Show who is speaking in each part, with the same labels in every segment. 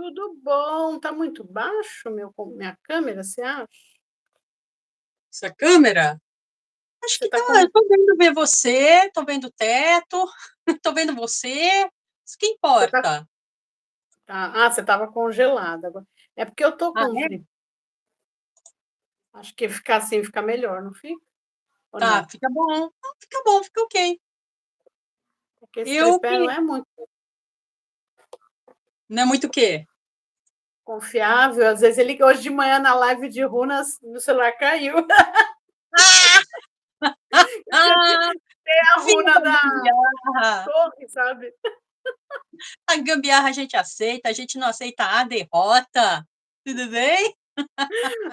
Speaker 1: Tudo bom, tá muito baixo minha câmera, você acha?
Speaker 2: Essa câmera? Acho
Speaker 1: Você
Speaker 2: que
Speaker 1: tá
Speaker 2: tá.
Speaker 1: com
Speaker 2: Eu tô vendo ver você, tô vendo o teto, tô vendo você. Isso que
Speaker 1: você tá
Speaker 2: importa.
Speaker 1: você estava congelada agora. É porque eu tô
Speaker 2: Ah,
Speaker 1: com
Speaker 2: é?
Speaker 1: acho que ficar assim fica melhor, não fica? Ou
Speaker 2: Tá,
Speaker 1: não?
Speaker 2: fica bom. Não, fica bom, fica ok.
Speaker 1: Porque esse
Speaker 2: Eu
Speaker 1: tripé não
Speaker 2: que.
Speaker 1: é muito
Speaker 2: Não é muito o quê?
Speaker 1: confiável, às vezes ele hoje de manhã na live de runas, meu celular caiu.
Speaker 2: Ah!
Speaker 1: Eu tinha que
Speaker 2: Ah!
Speaker 1: ter a
Speaker 2: Vinha
Speaker 1: runa
Speaker 2: da
Speaker 1: da
Speaker 2: gambiarra.
Speaker 1: torre, sabe?
Speaker 2: A gambiarra a gente aceita, a gente não aceita a derrota. Tudo bem?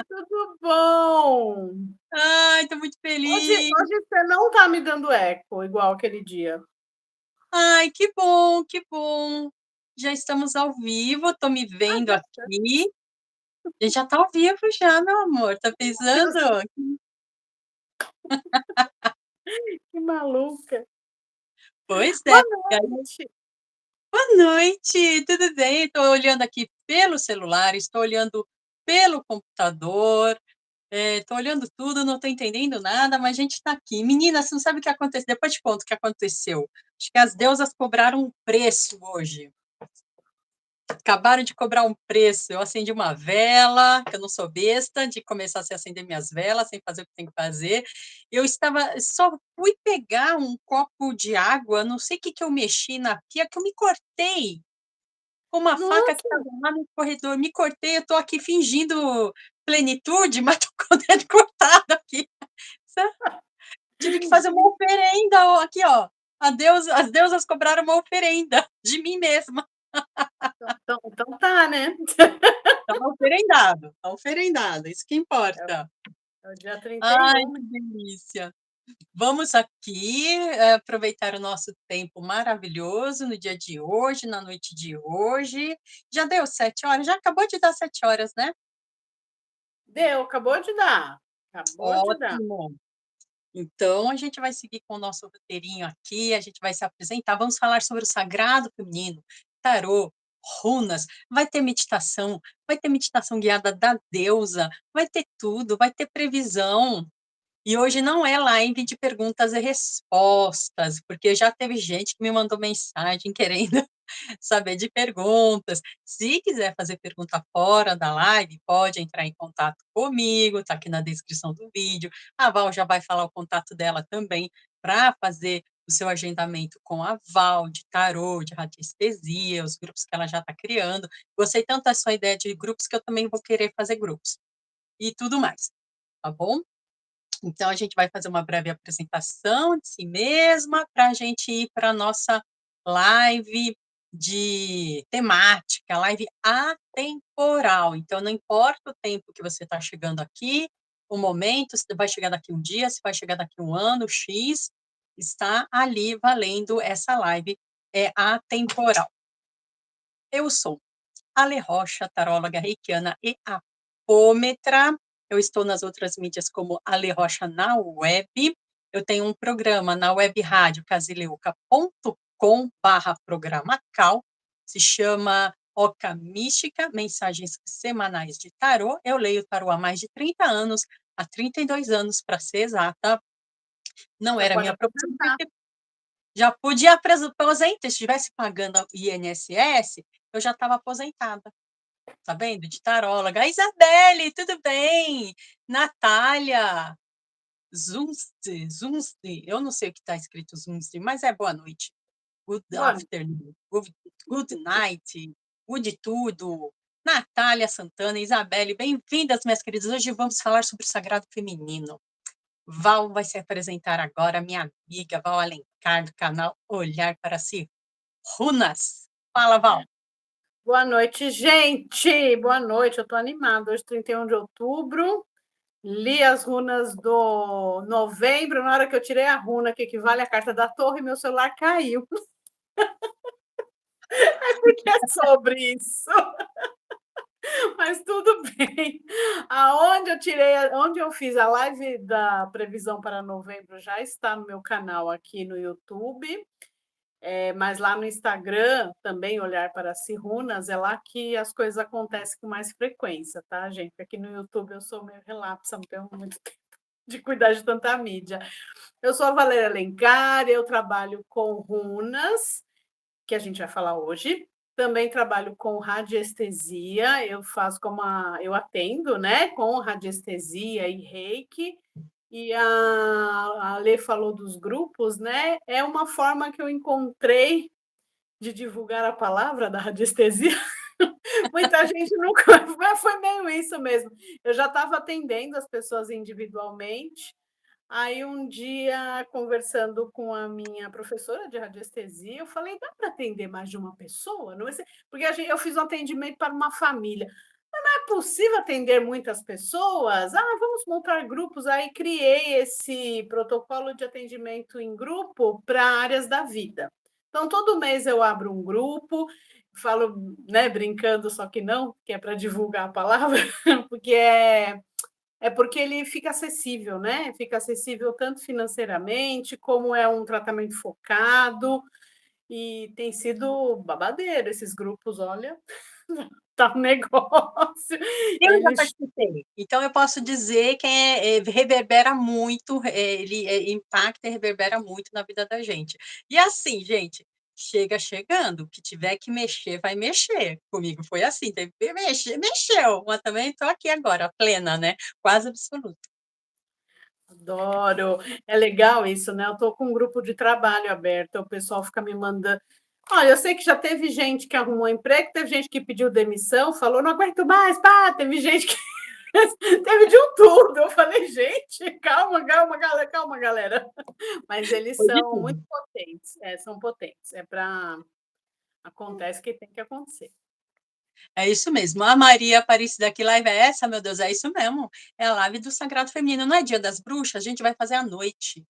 Speaker 1: Tudo bom.
Speaker 2: Ai, tô muito feliz.
Speaker 1: Hoje você não tá me dando eco igual aquele dia.
Speaker 2: Ai, que bom, que bom. Já estamos ao vivo, tô me vendo aqui. A gente já tá ao vivo já, meu amor, tá
Speaker 1: Deus,
Speaker 2: pensando?
Speaker 1: que maluca.
Speaker 2: Pois
Speaker 1: Boa
Speaker 2: é. E aí,
Speaker 1: noite.
Speaker 2: boa noite, tudo bem? Estou olhando aqui pelo celular, estou olhando pelo computador, estou olhando tudo, não estou entendendo nada, mas a gente está aqui. Menina, você não sabe o que aconteceu? Depois te conto o que aconteceu. Acho que as deusas cobraram um preço hoje. Acabaram de cobrar um preço. Eu acendi uma vela, que eu não sou besta, de começar a se acender minhas velas, sem fazer o que tem que fazer. Eu estava, só fui pegar um copo de água, não sei o que eu mexi na pia, que eu me cortei com uma faca que
Speaker 1: Nossa,
Speaker 2: estava lá no corredor. Me cortei, eu estou aqui fingindo plenitude, mas estou com o dedo cortado aqui. Tive que fazer uma oferenda, ó, aqui, ó. As deusas cobraram uma oferenda de mim mesma.
Speaker 1: então tá, né?
Speaker 2: Tá oferendado, isso que
Speaker 1: É
Speaker 2: importa.
Speaker 1: é o dia trinta e
Speaker 2: Ai,
Speaker 1: um, né.
Speaker 2: que delícia. Vamos aqui, aproveitar o nosso tempo maravilhoso no dia de hoje, na noite de hoje. Já deu 7 horas? Já acabou de dar 7 horas, né?
Speaker 1: Deu, acabou de dar, acabou de dar.
Speaker 2: Ótimo. Então, a gente vai seguir com o nosso roteirinho aqui, a gente vai se apresentar, vamos falar sobre o sagrado feminino, tarô, runas, vai ter meditação guiada da deusa, vai ter tudo, vai ter previsão. E hoje não é live de perguntas e respostas, porque já teve gente que me mandou mensagem querendo saber de perguntas. Se quiser fazer pergunta fora da live, pode entrar em contato comigo, está aqui na descrição do vídeo. A Val já vai falar o contato dela também para fazer o seu agendamento com a Val, de tarô, de radiestesia, os grupos que ela já está criando. Gostei tanto da sua ideia de grupos que eu também vou querer fazer grupos e tudo mais, tá bom? Então, a gente vai fazer uma breve apresentação de si mesma para a gente ir para a nossa live de temática, live atemporal. Então, não importa o tempo que você está chegando aqui, o momento, se vai chegar daqui um dia, se vai chegar daqui um ano, X, está ali valendo essa live atemporal. Eu sou Ale Rocha, taróloga reikiana e apômetra. Eu estou nas outras mídias como Ale Rocha na web. Eu tenho um programa na web rádio casileuca.com/programacal. Se chama Oca Mística, Mensagens Semanais de Tarô. Eu leio tarô há mais de 30 anos, há 32 anos, para ser exata. Não
Speaker 1: Já
Speaker 2: era
Speaker 1: pode
Speaker 2: minha profissão,
Speaker 1: apresentar.
Speaker 2: porque já podia aposentar. Se estivesse pagando INSS, eu já estava aposentada. Tá vendo? De taróloga. Isabelle, tudo bem? Natália, Zunsti, eu não sei o que está escrito Zunsti, mas é boa noite. Good
Speaker 1: Boa
Speaker 2: afternoon, good night, good tudo. Natália Santana, Isabelle, bem-vindas, minhas queridas. Hoje vamos falar sobre o sagrado feminino. Val vai se apresentar agora, minha amiga Val Alencar, do canal Olhar para Si. Runas. Fala, Val.
Speaker 1: boa noite, gente, boa noite, eu tô animada, hoje 31 de outubro, li as runas do novembro, na hora que eu tirei a runa que equivale à carta da torre, meu celular caiu. É porque é sobre isso. Mas tudo bem. Onde eu fiz a live da previsão para novembro já está no meu canal aqui no YouTube. Mas lá no Instagram, também olhar para si runas, é lá que as coisas acontecem com mais frequência, tá, gente? Aqui no YouTube eu sou meio relapsa, não tenho muito tempo de cuidar de tanta mídia. Eu sou a Valéria Alencar, eu trabalho com runas, que a gente vai falar hoje. Também trabalho com radiestesia, eu faço eu atendo, né, com radiestesia e reiki. E a Lê falou dos grupos, né? É uma forma que eu encontrei de divulgar a palavra da radiestesia. Muita gente nunca, mas foi meio isso mesmo. Eu já estava atendendo as pessoas individualmente. Aí um dia, conversando com a minha professora de radiestesia, eu falei: dá para atender mais de uma pessoa? Não é porque eu fiz um atendimento para uma família. É possível atender muitas pessoas? Vamos montar grupos. Aí criei esse protocolo de atendimento em grupo para áreas da vida. Então, todo mês eu abro um grupo, falo, né, brincando, só que não, que é para divulgar a palavra, porque é porque ele fica acessível, né? Fica acessível tanto financeiramente, como é um tratamento focado, e tem sido babadeiro esses grupos, olha, tá um negócio.
Speaker 2: Eu já
Speaker 1: Eles
Speaker 2: participei, então eu posso dizer que reverbera muito, ele impacta e reverbera muito na vida da gente. E assim, gente, chega chegando, o que tiver que mexer, vai mexer. Comigo foi assim, teve que mexer, mexeu, mas também estou aqui agora, plena, né? Quase absoluta.
Speaker 1: Adoro. É legal isso, né? Eu estou com um grupo de trabalho aberto, o pessoal fica me mandando. Olha, eu sei que já teve gente que arrumou emprego, teve gente que pediu demissão, falou, não aguento mais, pá, teve gente que teve de um tudo. Eu falei, gente, calma, calma, galera, calma, galera. Mas eles
Speaker 2: Foi de
Speaker 1: são muito
Speaker 2: tudo.
Speaker 1: potentes, são potentes. É para acontece o que tem que acontecer.
Speaker 2: É isso mesmo. A Maria Aparecida, que live é essa, meu Deus? É isso mesmo. É a live do Sagrado Feminino. Não é Dia das Bruxas? A gente vai fazer à noite.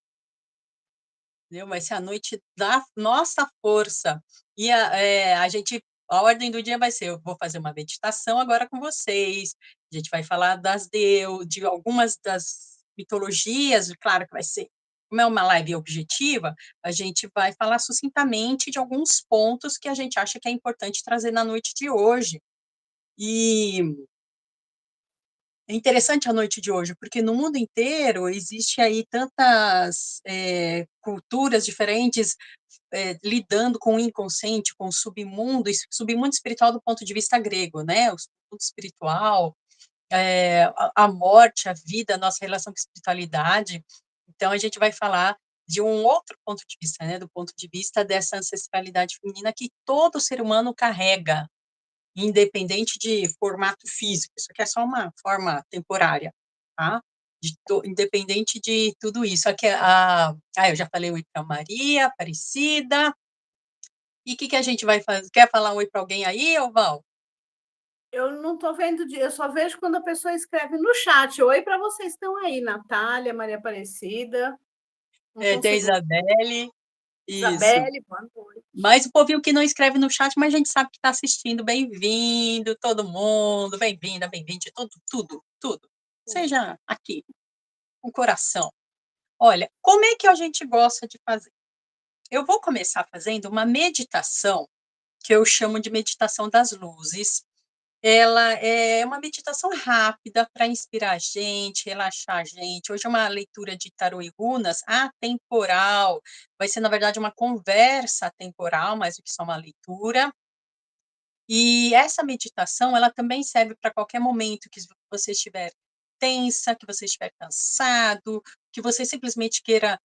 Speaker 2: Entendeu? Vai ser a noite da nossa força. E a ordem do dia vai ser: eu vou fazer uma meditação agora com vocês. A gente vai falar de algumas das mitologias, claro que vai ser. Como é uma live objetiva, a gente vai falar sucintamente de alguns pontos que a gente acha que é importante trazer na noite de hoje. E é interessante a noite de hoje, porque no mundo inteiro existe aí tantas culturas diferentes lidando com o inconsciente, com o submundo espiritual do ponto de vista grego, né? O mundo espiritual, a morte, a vida, a nossa relação com a espiritualidade. Então, a gente vai falar de um outro ponto de vista, né? Do ponto de vista dessa ancestralidade feminina que todo ser humano carrega, independente de formato físico, isso aqui é só uma forma temporária, tá? Independente de tudo isso. Aqui eu já falei oi para Maria, Aparecida. E o que a gente vai fazer? Quer falar oi para alguém aí, ô Val?
Speaker 1: Eu não estou vendo, eu só vejo quando a pessoa escreve no chat. Oi para vocês que estão aí, Natália, Maria Aparecida. Não
Speaker 2: Tem a
Speaker 1: consigo.
Speaker 2: Isabelle, isso.
Speaker 1: Isabelle, boa noite.
Speaker 2: Mas o povinho que não escreve no chat, mas a gente sabe que está assistindo. Bem-vindo, todo mundo. Bem-vinda, bem-vindo, tudo, tudo. Seja aqui, com coração. Olha, como é que a gente gosta de fazer? Eu vou começar fazendo uma meditação, que eu chamo de meditação das luzes. Ela é uma meditação rápida para inspirar a gente, relaxar a gente. Hoje é uma leitura de tarô e runas atemporal. Vai ser, na verdade, uma conversa atemporal, mais do que só uma leitura. E essa meditação, ela também serve para qualquer momento que você estiver tensa, que você estiver cansado, que você simplesmente queira,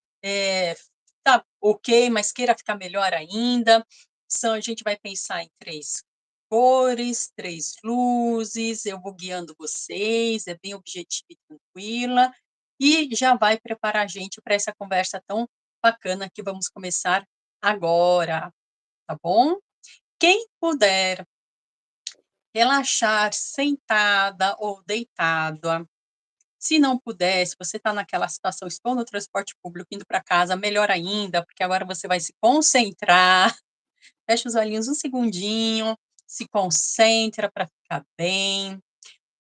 Speaker 2: tá ok, mas queira ficar melhor ainda. A gente vai pensar em 3 cores, 3 luzes, eu vou guiando vocês, é bem objetiva e tranquila, e já vai preparar a gente para essa conversa tão bacana que vamos começar agora, tá bom? Quem puder relaxar sentada ou deitada. Se não puder, se você está naquela situação, estou no transporte público indo para casa, melhor ainda, porque agora você vai se concentrar. Fecha os olhinhos um segundinho, se concentra para ficar bem.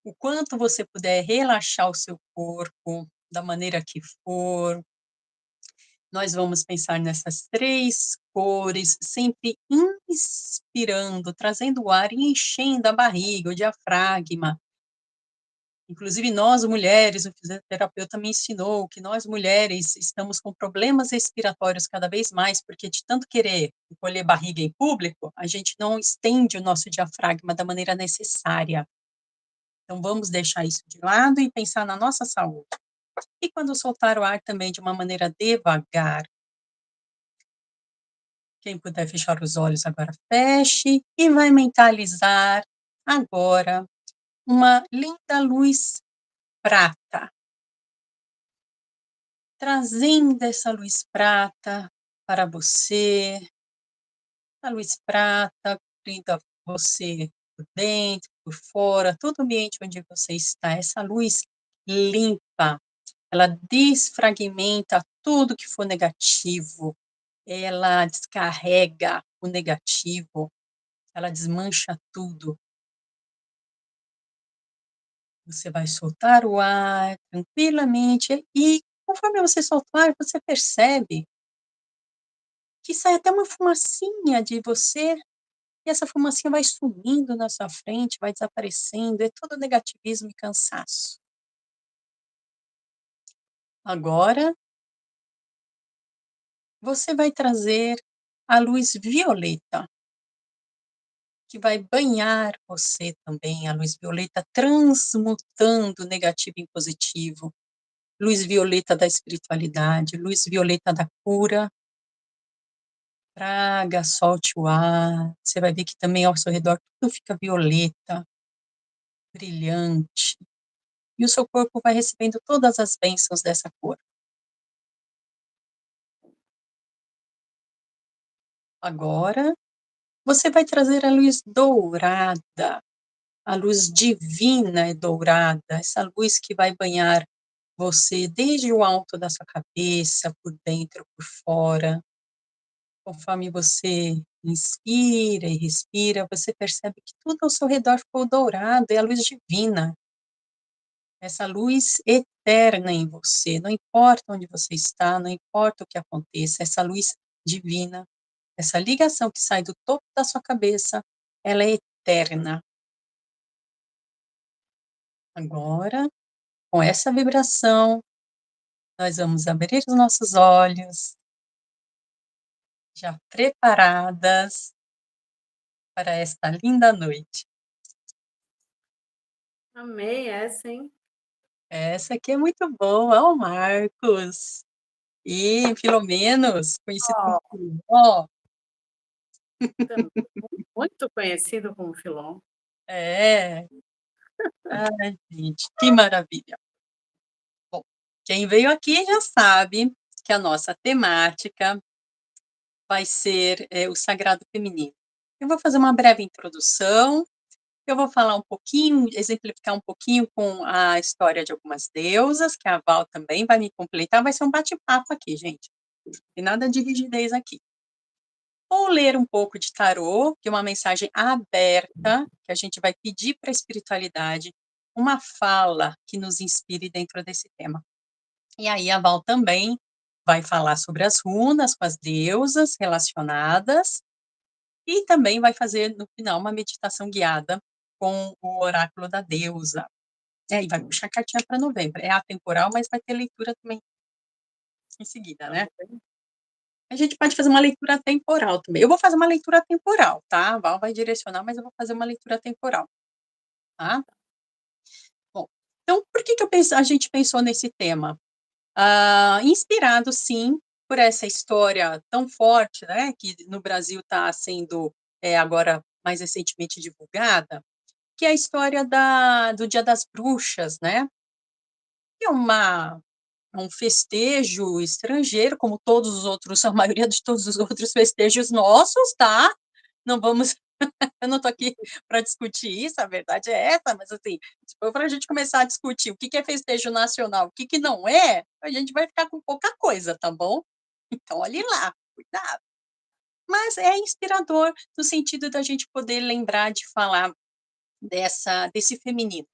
Speaker 2: O quanto você puder relaxar o seu corpo, da maneira que for. Nós vamos pensar nessas 3 cores, sempre inspirando, trazendo o ar e enchendo a barriga, o diafragma. Inclusive nós mulheres, o fisioterapeuta me ensinou que nós mulheres estamos com problemas respiratórios cada vez mais, porque de tanto querer encolher barriga em público, a gente não estende o nosso diafragma da maneira necessária. Então vamos deixar isso de lado e pensar na nossa saúde. E quando soltar o ar também de uma maneira devagar. Quem puder fechar os olhos agora feche e vai mentalizar agora uma linda luz prata, trazendo essa luz prata para você, a luz prata cobrindo você por dentro, por fora, todo o ambiente onde você está, essa luz limpa, ela desfragmenta tudo que for negativo, ela descarrega o negativo, ela desmancha tudo. Você vai soltar o ar tranquilamente e conforme você solta o ar, você percebe que sai até uma fumacinha de você e essa fumacinha vai sumindo na sua frente, vai desaparecendo, é todo negativismo e cansaço. Agora, você vai trazer a luz violeta, que vai banhar você também, a luz violeta transmutando negativo em positivo, luz violeta da espiritualidade, luz violeta da cura. Traga, solte o ar, você vai ver que também ao seu redor tudo fica violeta, brilhante, e o seu corpo vai recebendo todas as bênçãos dessa cor. Agora, você vai trazer a luz dourada, a luz divina e dourada, essa luz que vai banhar você desde o alto da sua cabeça, por dentro, por fora. Conforme você inspira e respira, você percebe que tudo ao seu redor ficou dourado, é a luz divina. Essa luz eterna em você, não importa onde você está, não importa o que aconteça, essa luz divina, essa ligação que sai do topo da sua cabeça, ela é eterna. Agora, com essa vibração, nós vamos abrir os nossos olhos, já preparadas para esta linda noite.
Speaker 1: Amei essa, hein?
Speaker 2: Essa aqui é muito boa, ó, Marcos. E Filomenos, conhecido como
Speaker 1: Ó,
Speaker 2: Filó.
Speaker 1: também muito conhecido como Filon.
Speaker 2: É. Ai, gente, que maravilha. Bom, quem veio aqui já sabe que a nossa temática vai ser o sagrado feminino. Eu vou fazer uma breve introdução, eu vou falar um pouquinho, exemplificar um pouquinho com a história de algumas deusas, que a Val também vai me completar, vai ser um bate-papo aqui, gente. Não tem nada de rigidez aqui. Vou ler um pouco de tarô, que é uma mensagem aberta, que a gente vai pedir para a espiritualidade uma fala que nos inspire dentro desse tema. E aí a Val também vai falar sobre as runas com as deusas relacionadas e também vai fazer no final uma meditação guiada com o oráculo da deusa. E vai puxar a cartinha para novembro. É atemporal, mas vai ter leitura também em seguida, né? A gente pode fazer uma leitura temporal também. Eu vou fazer uma leitura temporal, tá? A Val vai direcionar, mas eu vou fazer uma leitura temporal, tá? Bom, então por que a gente pensou nesse tema? Inspirado, sim, por essa história tão forte, né, que no Brasil está sendo agora mais recentemente divulgada, que é a história do Dia das Bruxas, né? Que é um festejo estrangeiro, como todos os outros, a maioria de todos os outros festejos nossos, tá? Não vamos, eu não estou aqui para discutir isso, a verdade é essa, mas assim, se for para a gente começar a discutir o que é festejo nacional, o que não é, a gente vai ficar com pouca coisa, tá bom? Então, olhe lá, cuidado. Mas é inspirador no sentido da gente poder lembrar de falar desse feminino.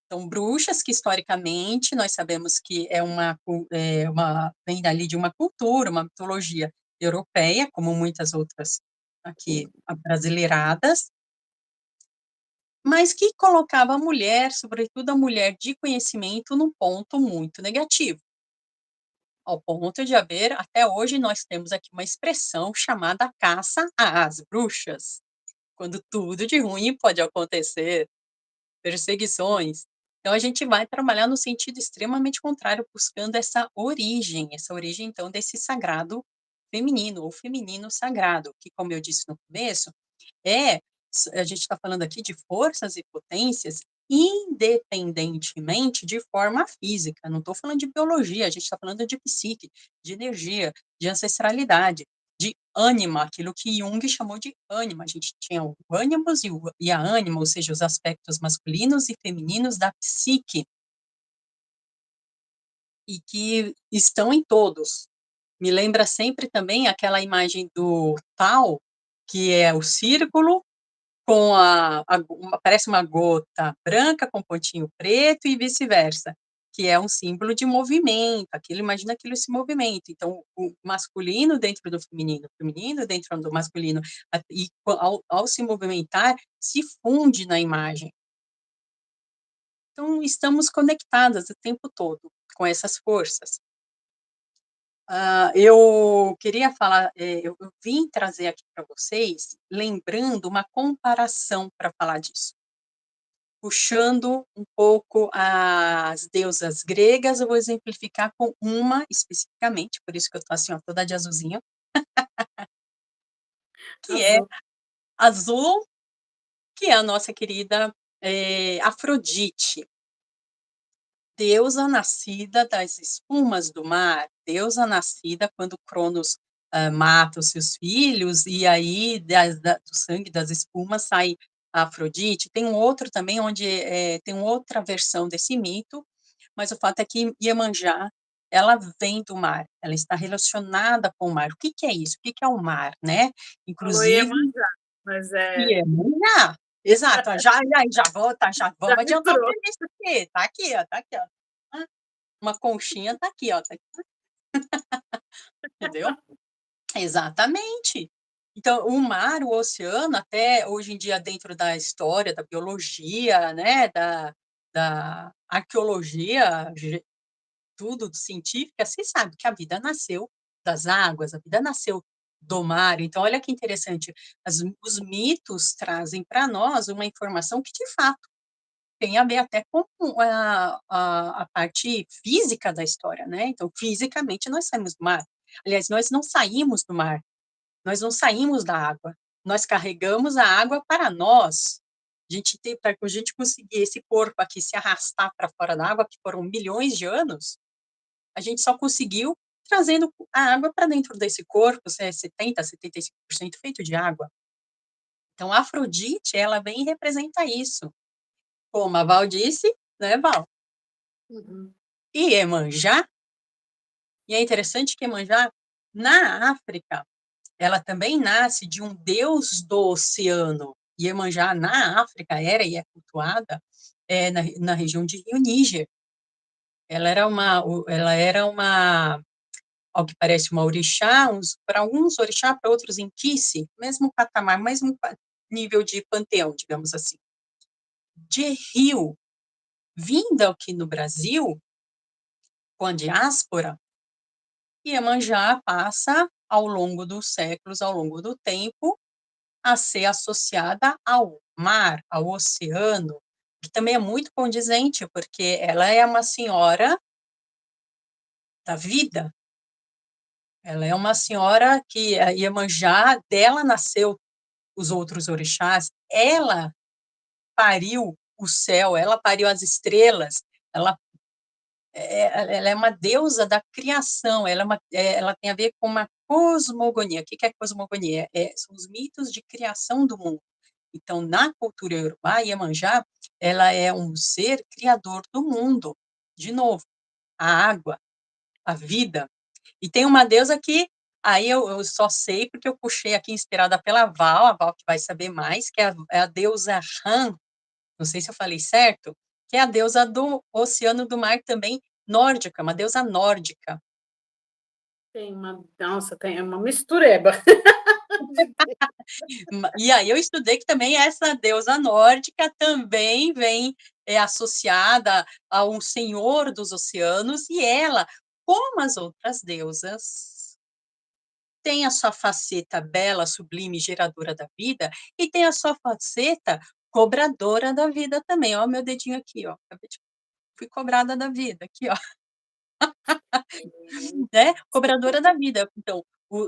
Speaker 2: Então, bruxas, que historicamente nós sabemos que vem dali de uma cultura, uma mitologia europeia, como muitas outras aqui abrasileiradas, mas que colocava a mulher, sobretudo a mulher de conhecimento, num ponto muito negativo. Ao ponto de haver, até hoje, nós temos aqui uma expressão chamada caça às bruxas, quando tudo de ruim pode acontecer, perseguições. Então, a gente vai trabalhar no sentido extremamente contrário, buscando essa origem, então, desse sagrado feminino, ou feminino sagrado, que, como eu disse no começo, a gente está falando aqui de forças e potências independentemente de forma física, não estou falando de biologia, a gente está falando de psique, de energia, de ancestralidade, de ânima, aquilo que Jung chamou de ânima. A gente tinha o ânimos e a ânima, ou seja, os aspectos masculinos e femininos da psique, e que estão em todos. Me lembra sempre também aquela imagem do Tao, que é o círculo, com parece uma gota branca com pontinho preto e vice-versa, que é um símbolo de movimento, imagina aquilo esse movimento. Então, o masculino dentro do feminino, o feminino dentro do masculino, e ao se movimentar, se funde na imagem. Então, estamos conectadas o tempo todo com essas forças. Eu queria falar, eu vim trazer aqui para vocês, lembrando uma comparação para falar disso. Puxando um pouco as deusas gregas, eu vou exemplificar com uma especificamente, por isso que eu estou assim, ó, toda de azulzinho, que é
Speaker 1: Azul.
Speaker 2: azul, que é a nossa querida Afrodite, deusa nascida das espumas do mar, deusa nascida quando Cronos mata os seus filhos, e aí do sangue das espumas sai a Afrodite. Tem um outro também, onde tem outra versão desse mito, mas o fato é que Iemanjá, ela vem do mar, ela está relacionada com o mar. O que é isso? O que é o mar, né?
Speaker 1: Falou
Speaker 2: Inclusive,
Speaker 1: Iemanjá, mas
Speaker 2: Iemanjá. Exato, já
Speaker 1: já
Speaker 2: vamos adiantar
Speaker 1: misturou.
Speaker 2: para isso aqui, tá aqui, ó, tá aqui, ó. Uma conchinha tá aqui, ó, tá aqui. Entendeu? Exatamente. Então, o mar, o oceano, até hoje em dia, dentro da história, da biologia, né, da arqueologia, tudo científica, se sabe que a vida nasceu das águas, a vida nasceu do mar. Então, olha que interessante, os mitos trazem para nós uma informação que, de fato, tem a ver até com a parte física da história, né? Então, fisicamente, nós saímos do mar. Aliás, nós não saímos do mar, nós não saímos da água, nós carregamos a água para nós. Para que a gente conseguir esse corpo aqui se arrastar para fora da água, que foram milhões de anos, a gente só conseguiu trazendo a água para dentro desse corpo, 70%, 75% feito de água. Então, a Afrodite, ela vem e representa isso. Como a Val disse, né, Val?
Speaker 1: Uhum.
Speaker 2: E Iemanjá, e é interessante que Iemanjá, na África, ela também nasce de um deus do oceano. Iemanjá, na África, era e é cultuada na região de Rio Níger. Ela era uma, ao que parece, uma orixá, para alguns orixá, para outros inquice, mesmo patamar, mesmo nível de panteão, digamos assim. De Rio, vinda aqui no Brasil, com a diáspora, Iemanjá passa, ao longo dos séculos, ao longo do tempo, a ser associada ao mar, ao oceano, que também é muito condizente, porque ela é uma senhora da vida. Ela é uma senhora que, a Iemanjá, dela nasceu os outros orixás, ela pariu o céu, ela pariu as estrelas, ela é uma deusa da criação, ela tem a ver com uma cosmogonia. O que é cosmogonia? São os mitos de criação do mundo. Então, na cultura iorubá, Iemanjá, ela é um ser criador do mundo. De novo, a água, a vida. E tem uma deusa que, aí eu só sei porque eu puxei aqui, inspirada pela Val, a Val que vai saber mais, que é a deusa Ran, não sei se eu falei certo, que é a deusa do oceano, do mar também, nórdica, uma deusa nórdica.
Speaker 1: Nossa, tem uma mistureba.
Speaker 2: E aí eu estudei que também essa deusa nórdica também vem associada a um senhor dos oceanos, e ela, como as outras deusas, tem a sua faceta bela, sublime, geradora da vida, e tem a sua faceta cobradora da vida também. Ó, meu dedinho aqui, ó. Fui cobrada da vida, aqui, ó. Né? Cobradora da vida. Então,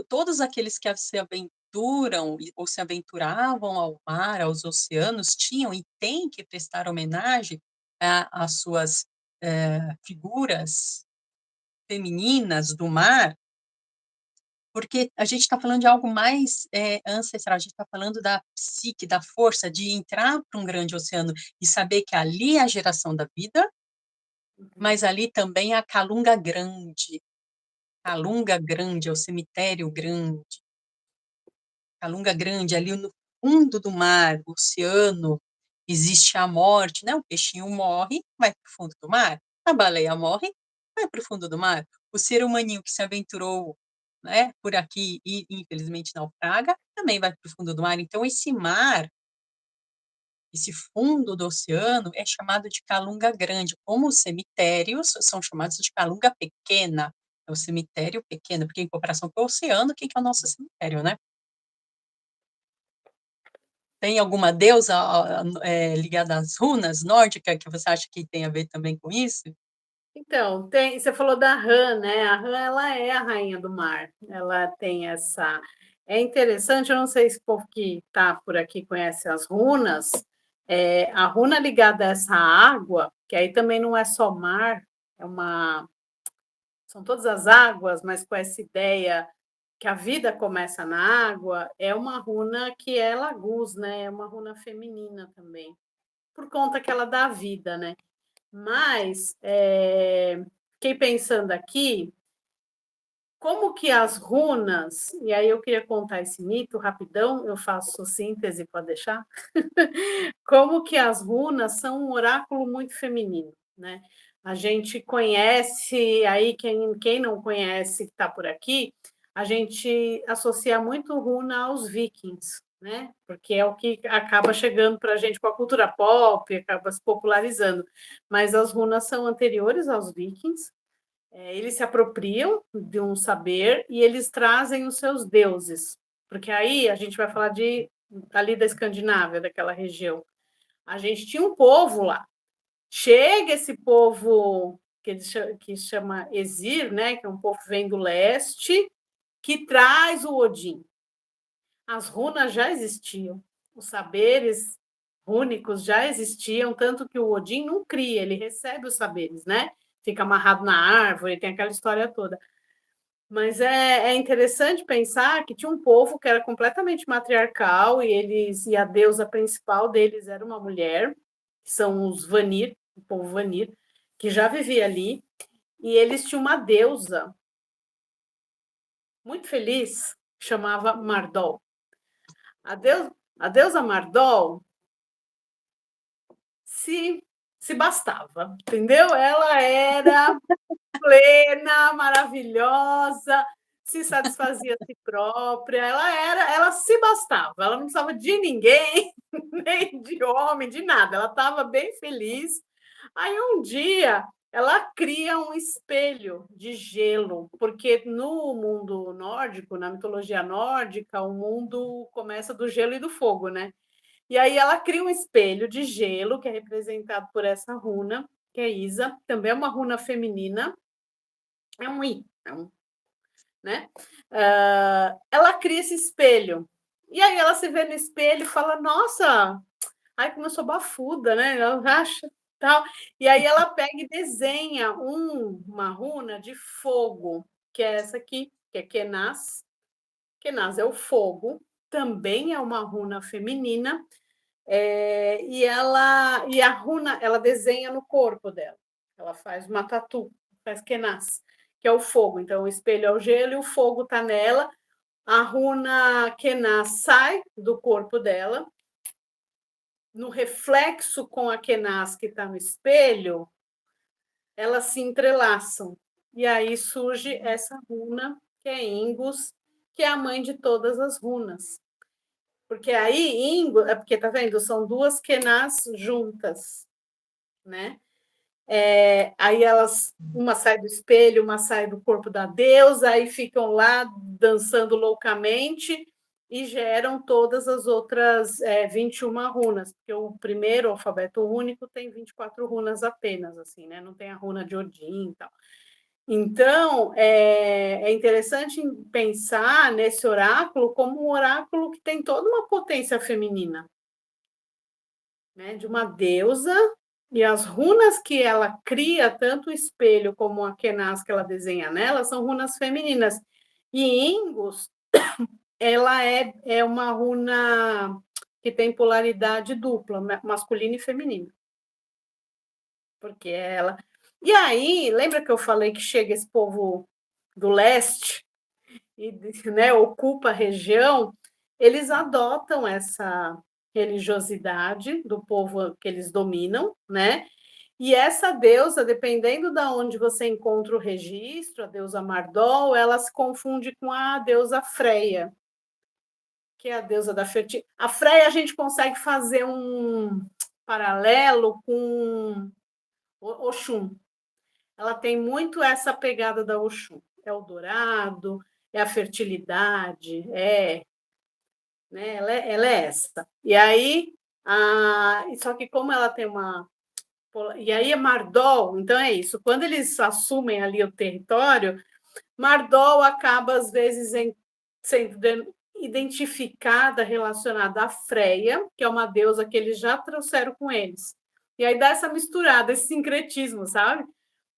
Speaker 2: todos aqueles que se aventuram ou se aventuravam ao mar, aos oceanos, tinham e têm que prestar homenagem às suas figuras femininas do mar, porque a gente está falando de algo mais ancestral, a gente está falando da psique, da força de entrar para um grande oceano e saber que ali é a geração da vida, mas ali também é a Calunga Grande. Calunga Grande, é o cemitério grande. Calunga Grande, ali no fundo do mar, o oceano, existe a morte, né? O peixinho morre, vai para o fundo do mar. A baleia morre, vai para o fundo do mar. O ser humaninho que se aventurou, né, por aqui e, infelizmente, naufraga, também vai para o fundo do mar. Então, esse mar, esse fundo do oceano, é chamado de Calunga Grande, como os cemitérios são chamados de Calunga Pequena. É o cemitério pequeno, porque em comparação com o oceano, o que é o nosso cemitério, né? Tem alguma deusa ligada às runas nórdica que você acha que tem a ver também com isso?
Speaker 1: Então, você falou da rã, né? A rã, ela é a rainha do mar. Ela tem essa. É interessante, eu não sei se o povo que está por aqui conhece as runas. A runa ligada a essa água, que aí também não é só mar, é uma. São todas as águas, mas com essa ideia que a vida começa na água, é uma runa que é Laguz, né? É uma runa feminina também, por conta que ela dá vida, né? Mas fiquei pensando aqui como que as runas, e aí eu queria contar esse mito rapidão, eu faço síntese para deixar, como que as runas são um oráculo muito feminino, né? A gente conhece, aí quem não conhece, que está por aqui, a gente associa muito runa aos vikings, né? Porque é o que acaba chegando para a gente com a cultura pop, acaba se popularizando. Mas as runas são anteriores aos vikings, eles se apropriam de um saber e eles trazem os seus deuses. Porque aí a gente vai falar ali da Escandinávia, daquela região. A gente tinha um povo lá. Chega esse povo que chama Exir, né, que é um povo que vem do leste, que traz o Odin. As runas já existiam, os saberes rúnicos já existiam, tanto que o Odin não cria, ele recebe os saberes, né? Fica amarrado na árvore, tem aquela história toda. Mas é interessante pensar que tinha um povo que era completamente matriarcal e a deusa principal deles era uma mulher, que são os Vanir, o povo Vanir, que já vivia ali, e eles tinham uma deusa muito feliz, que chamava Mardol. A deusa Mardol se bastava, entendeu? Ela era plena, maravilhosa, se satisfazia a si própria, ela se bastava, ela não precisava de ninguém, nem de homem, de nada, ela estava bem feliz. Aí um dia ela cria um espelho de gelo, porque no mundo nórdico, na mitologia nórdica, o mundo começa do gelo e do fogo, né? E aí ela cria um espelho de gelo, que é representado por essa runa, que é Isa, também é uma runa feminina, é um I, né? Ela cria esse espelho. E aí ela se vê no espelho e fala: Nossa, ai, como eu sou bafuda, né? Ela acha tal. E aí ela pega e desenha uma runa de fogo, que é essa aqui, que é Kenaz. Kenaz é o fogo, também é uma runa feminina. E a runa ela desenha no corpo dela. Ela faz uma tatu, faz Kenaz, que é o fogo. Então, o espelho é o gelo e o fogo está nela. A runa Kenaz sai do corpo dela no reflexo com a Kenaz que está no espelho, elas se entrelaçam. E aí surge essa runa, que é Ingus, que é a mãe de todas as runas. Porque aí, Ingus, porque tá vendo? São duas Kenaz juntas, né? Aí elas, uma sai do espelho, uma sai do corpo da deusa, aí ficam lá dançando loucamente e geram todas as outras 21 runas, porque o primeiro alfabeto único tem 24 runas apenas, assim, né? Não tem a runa de Odin e tal. Então, é interessante pensar nesse oráculo como um oráculo que tem toda uma potência feminina, né? De uma deusa, e as runas que ela cria, tanto o espelho como a Kenaz que ela desenha nela, são runas femininas. E Ingus, ela é uma runa que tem polaridade dupla, masculina e feminina. Porque ela. E aí, lembra que eu falei que chega esse povo do leste e, né, ocupa a região? Eles adotam essa religiosidade do povo que eles dominam, né? E essa deusa, dependendo de onde você encontra o registro, a deusa Mardol, ela se confunde com a deusa Freia, que é a deusa da fertilidade. A Freia a gente consegue fazer um paralelo com Oxum. Ela tem muito essa pegada da Oxum. É o dourado, é a fertilidade, né? Ela é essa. E aí, só que como ela tem uma. E aí é Mardol, então é isso. Quando eles assumem ali o território, Mardol acaba, às vezes, sendo identificada, relacionada à Freia, que é uma deusa que eles já trouxeram com eles. E aí dá essa misturada, esse sincretismo, sabe?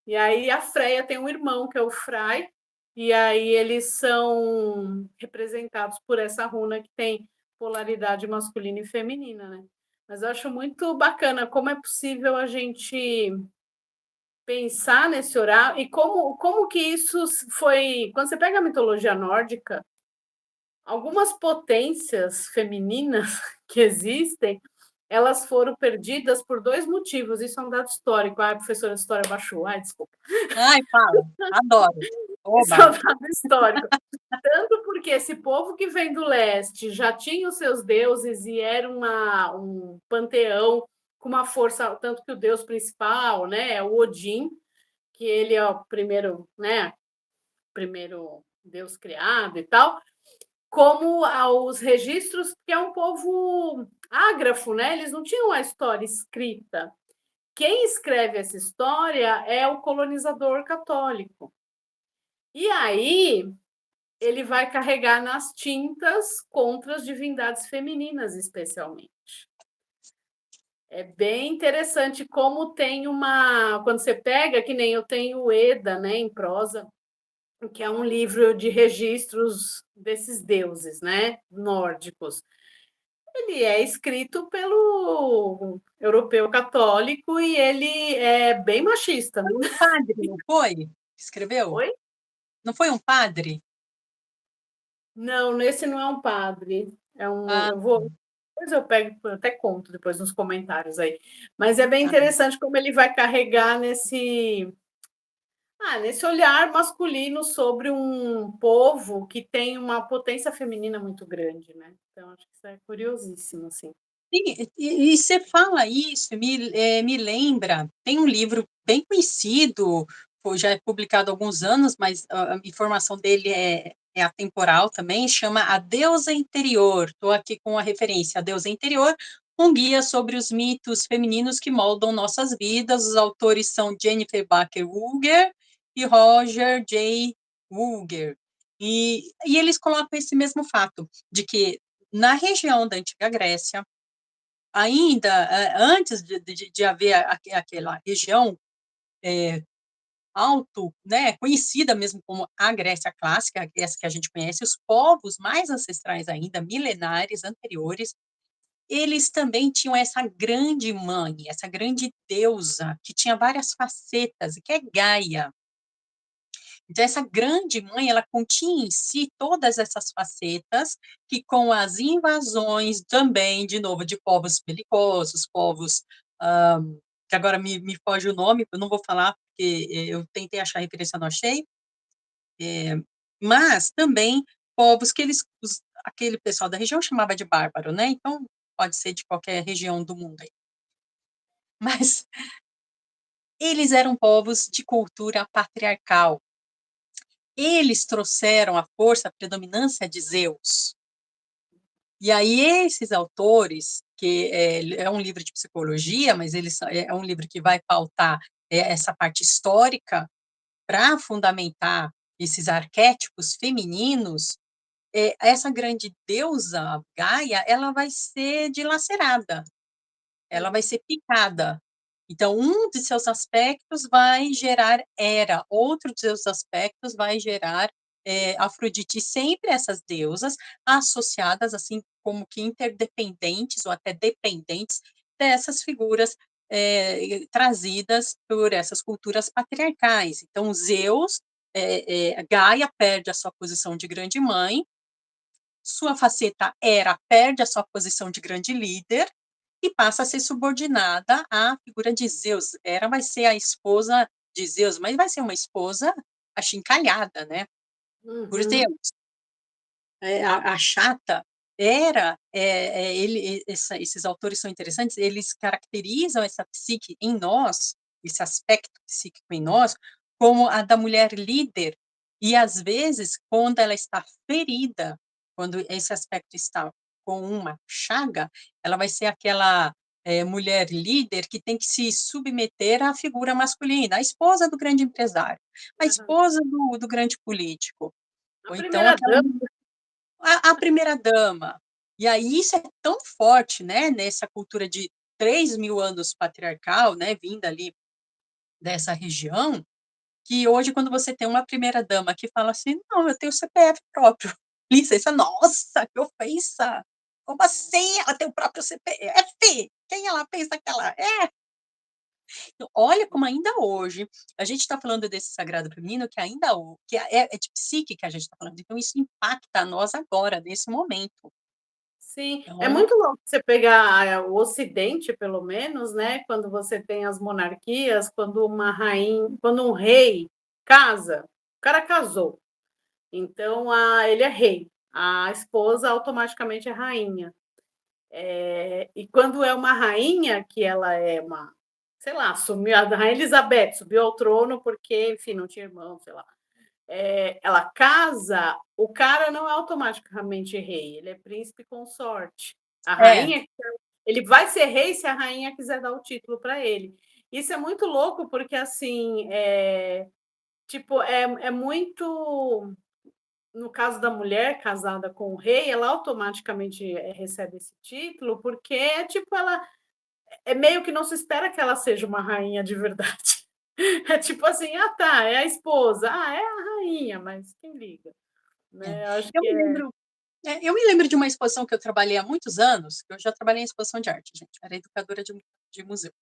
Speaker 1: E aí a Freia tem um irmão, que é o Frai, e aí eles são representados por essa runa que tem polaridade masculina e feminina, né? Mas eu acho muito bacana como é possível a gente pensar nesse oráculo e como que isso foi. Quando você pega a mitologia nórdica, algumas potências femininas que existem, elas foram perdidas por dois motivos. Isso é um dado histórico. A professora de história baixou. Ai, desculpa.
Speaker 2: Ai, fala, adoro.
Speaker 1: Isso é
Speaker 2: Oba!
Speaker 1: um dado histórico. Tanto porque esse povo que vem do leste já tinha os seus deuses e era um panteão com uma força, tanto que o deus principal, né, é o Odin, que ele é o primeiro, né, primeiro deus criado e tal, como aos registros, que é um povo ágrafo, né? Eles não tinham a história escrita. Quem escreve essa história é o colonizador católico. E aí ele vai carregar nas tintas contra as divindades femininas, especialmente. É bem interessante como tem uma. Quando você pega, que nem eu tenho o Eda, né, em prosa, que é um livro de registros desses deuses, né, nórdicos. Ele é escrito pelo europeu católico e ele é bem machista.
Speaker 2: Foi um padre, não foi? Escreveu?
Speaker 1: Oi?
Speaker 2: Não foi um padre?
Speaker 1: Não, esse não é um padre.
Speaker 2: Ah,
Speaker 1: Eu vou. Depois eu pego, eu até conto depois nos comentários aí. Mas é bem
Speaker 2: tá.
Speaker 1: interessante como ele vai carregar nesse olhar masculino sobre um povo que tem uma potência feminina muito grande, né? Então, acho que isso é curiosíssimo, assim.
Speaker 2: E você fala isso, me lembra, tem um livro bem conhecido, já é publicado há alguns anos, mas a informação dele é atemporal também, chama A Deusa Interior. Estou aqui com a referência, A Deusa Interior, um guia sobre os mitos femininos que moldam nossas vidas. Os autores são Jennifer Baker Wooger e Roger J. Wooger. E eles colocam esse mesmo fato, de que na região da Antiga Grécia, ainda antes de haver aquela região alto, né, conhecida mesmo como a Grécia clássica, essa que a gente conhece, os povos mais ancestrais ainda, milenares, anteriores, eles também tinham essa grande mãe, essa grande deusa, que tinha várias facetas, que é Gaia. Então, essa grande mãe, ela continha em si todas essas facetas que, com as invasões também, de novo, de povos belicosos, povos que agora me foge o nome, eu não vou falar, porque eu tentei achar referência, não achei, mas também povos que aquele pessoal da região chamava de bárbaro, né? Então, pode ser de qualquer região do mundo aí. Mas eles eram povos de cultura patriarcal. Eles trouxeram a força, a predominância de Zeus. E aí esses autores, que é um livro de psicologia, mas é um livro que vai pautar essa parte histórica para fundamentar esses arquétipos femininos, essa grande deusa Gaia, ela vai ser dilacerada, ela vai ser picada. Então, um de seus aspectos vai gerar Hera, outro de seus aspectos vai gerar Afrodite, sempre essas deusas associadas, assim, como que interdependentes ou até dependentes dessas figuras trazidas por essas culturas patriarcais. Então, Zeus, Gaia perde a sua posição de grande mãe, sua faceta Hera perde a sua posição de grande líder, e passa a ser subordinada à figura de Zeus. Hera vai ser a esposa de Zeus, mas vai ser uma esposa achincalhada, né, por Zeus. A chata Hera, esses autores são interessantes, eles caracterizam essa psique em nós, esse aspecto psíquico em nós, como a da mulher líder, e às vezes, quando ela está ferida, quando esse aspecto está com uma chaga, ela vai ser aquela mulher líder que tem que se submeter à figura masculina, a esposa do grande empresário, a esposa do grande político,
Speaker 1: A
Speaker 2: ou então
Speaker 1: primeira
Speaker 2: aquela
Speaker 1: dama.
Speaker 2: a primeira-dama. E aí isso é tão forte, né, nessa cultura de 3.000 anos patriarcal, né, vinda ali dessa região, que hoje, quando você tem uma primeira-dama que fala assim: "Não, eu tenho CPF próprio", licença, nossa, que ofensa! Como assim ela tem o próprio CPF? Quem ela pensa que ela é? Então, olha como ainda hoje a gente está falando desse sagrado feminino que ainda que é de psique que a gente está falando, então isso impacta a nós agora, nesse momento.
Speaker 1: Sim, é
Speaker 2: Então
Speaker 1: muito louco você pegar o Ocidente, pelo menos, né, quando você tem as monarquias, quando um rei casa, o cara casou, então ele é rei, a esposa automaticamente é rainha. E quando é uma rainha, que ela é uma, sei lá, assumiu a rainha Elizabeth, subiu ao trono porque, enfim, não tinha irmão, sei lá. Ela casa, o cara não é automaticamente rei, ele é príncipe consorte. A
Speaker 2: é,
Speaker 1: rainha, ele vai ser rei se a rainha quiser dar o título para ele. Isso é muito louco, porque assim, tipo, é muito. No caso da mulher casada com o rei, ela automaticamente recebe esse título, porque tipo, ela é meio que não se espera que ela seja uma rainha de verdade. É tipo assim, ah, tá, é a esposa, ah, é a rainha, mas quem liga?
Speaker 2: é.
Speaker 1: Né, eu acho
Speaker 2: Eu
Speaker 1: que
Speaker 2: me lembro eu me lembro de uma exposição que eu trabalhei há muitos anos, eu já trabalhei em exposição de arte, gente, era educadora de museu.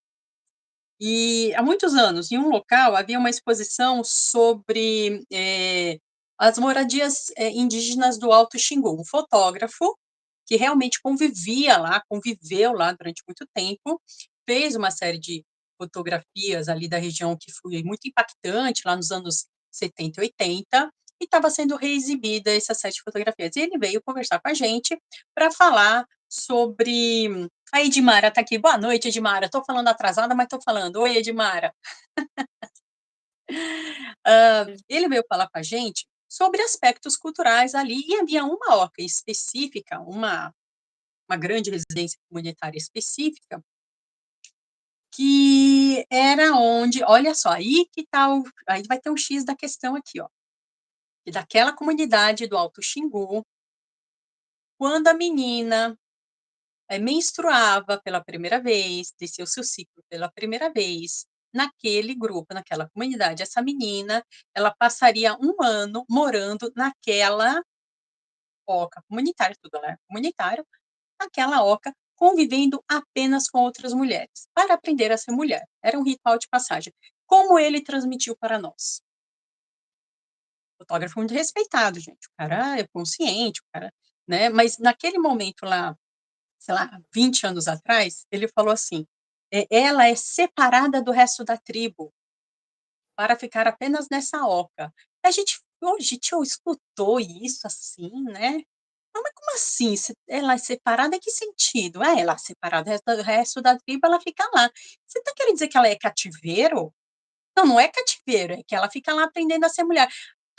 Speaker 2: E há muitos anos, em um local, havia uma exposição sobre as moradias indígenas do Alto Xingu. Um fotógrafo que realmente conviveu lá durante muito tempo, fez uma série de fotografias ali da região que foi muito impactante, lá nos anos 70 e 80, e estava sendo reexibida essas 7 fotografias. E ele veio conversar com a gente para falar sobre a Edmara está aqui. Boa noite, Edmara. Estou falando atrasada, mas estou falando. Oi, Edmara. Ele veio falar com a gente sobre aspectos culturais ali, e havia uma oca específica, uma grande residência comunitária específica, que era onde, olha só, aí que tá aí vai ter um X da questão aqui, ó. E daquela comunidade do Alto Xingu, quando a menina menstruava pela primeira vez, desceu seu ciclo pela primeira vez, naquele grupo, naquela comunidade, essa menina, ela passaria 1 ano morando naquela oca comunitária, tudo lá é comunitário, naquela oca, convivendo apenas com outras mulheres, para aprender a ser mulher. Era um ritual de passagem. Como ele transmitiu para nós? fotógrafo muito respeitado, gente. O cara é consciente, o cara, né? Mas naquele momento lá, sei lá, 20 anos atrás, ele falou assim: ela é separada do resto da tribo para ficar apenas nessa oca. A gente, a gente escutou isso assim, né? Não, mas como assim? Ela é separada em que sentido? Ah, ela é separada do resto da tribo, ela fica lá. Você está querendo dizer que ela é cativeiro? Não, não é cativeiro, é que ela fica lá aprendendo a ser mulher.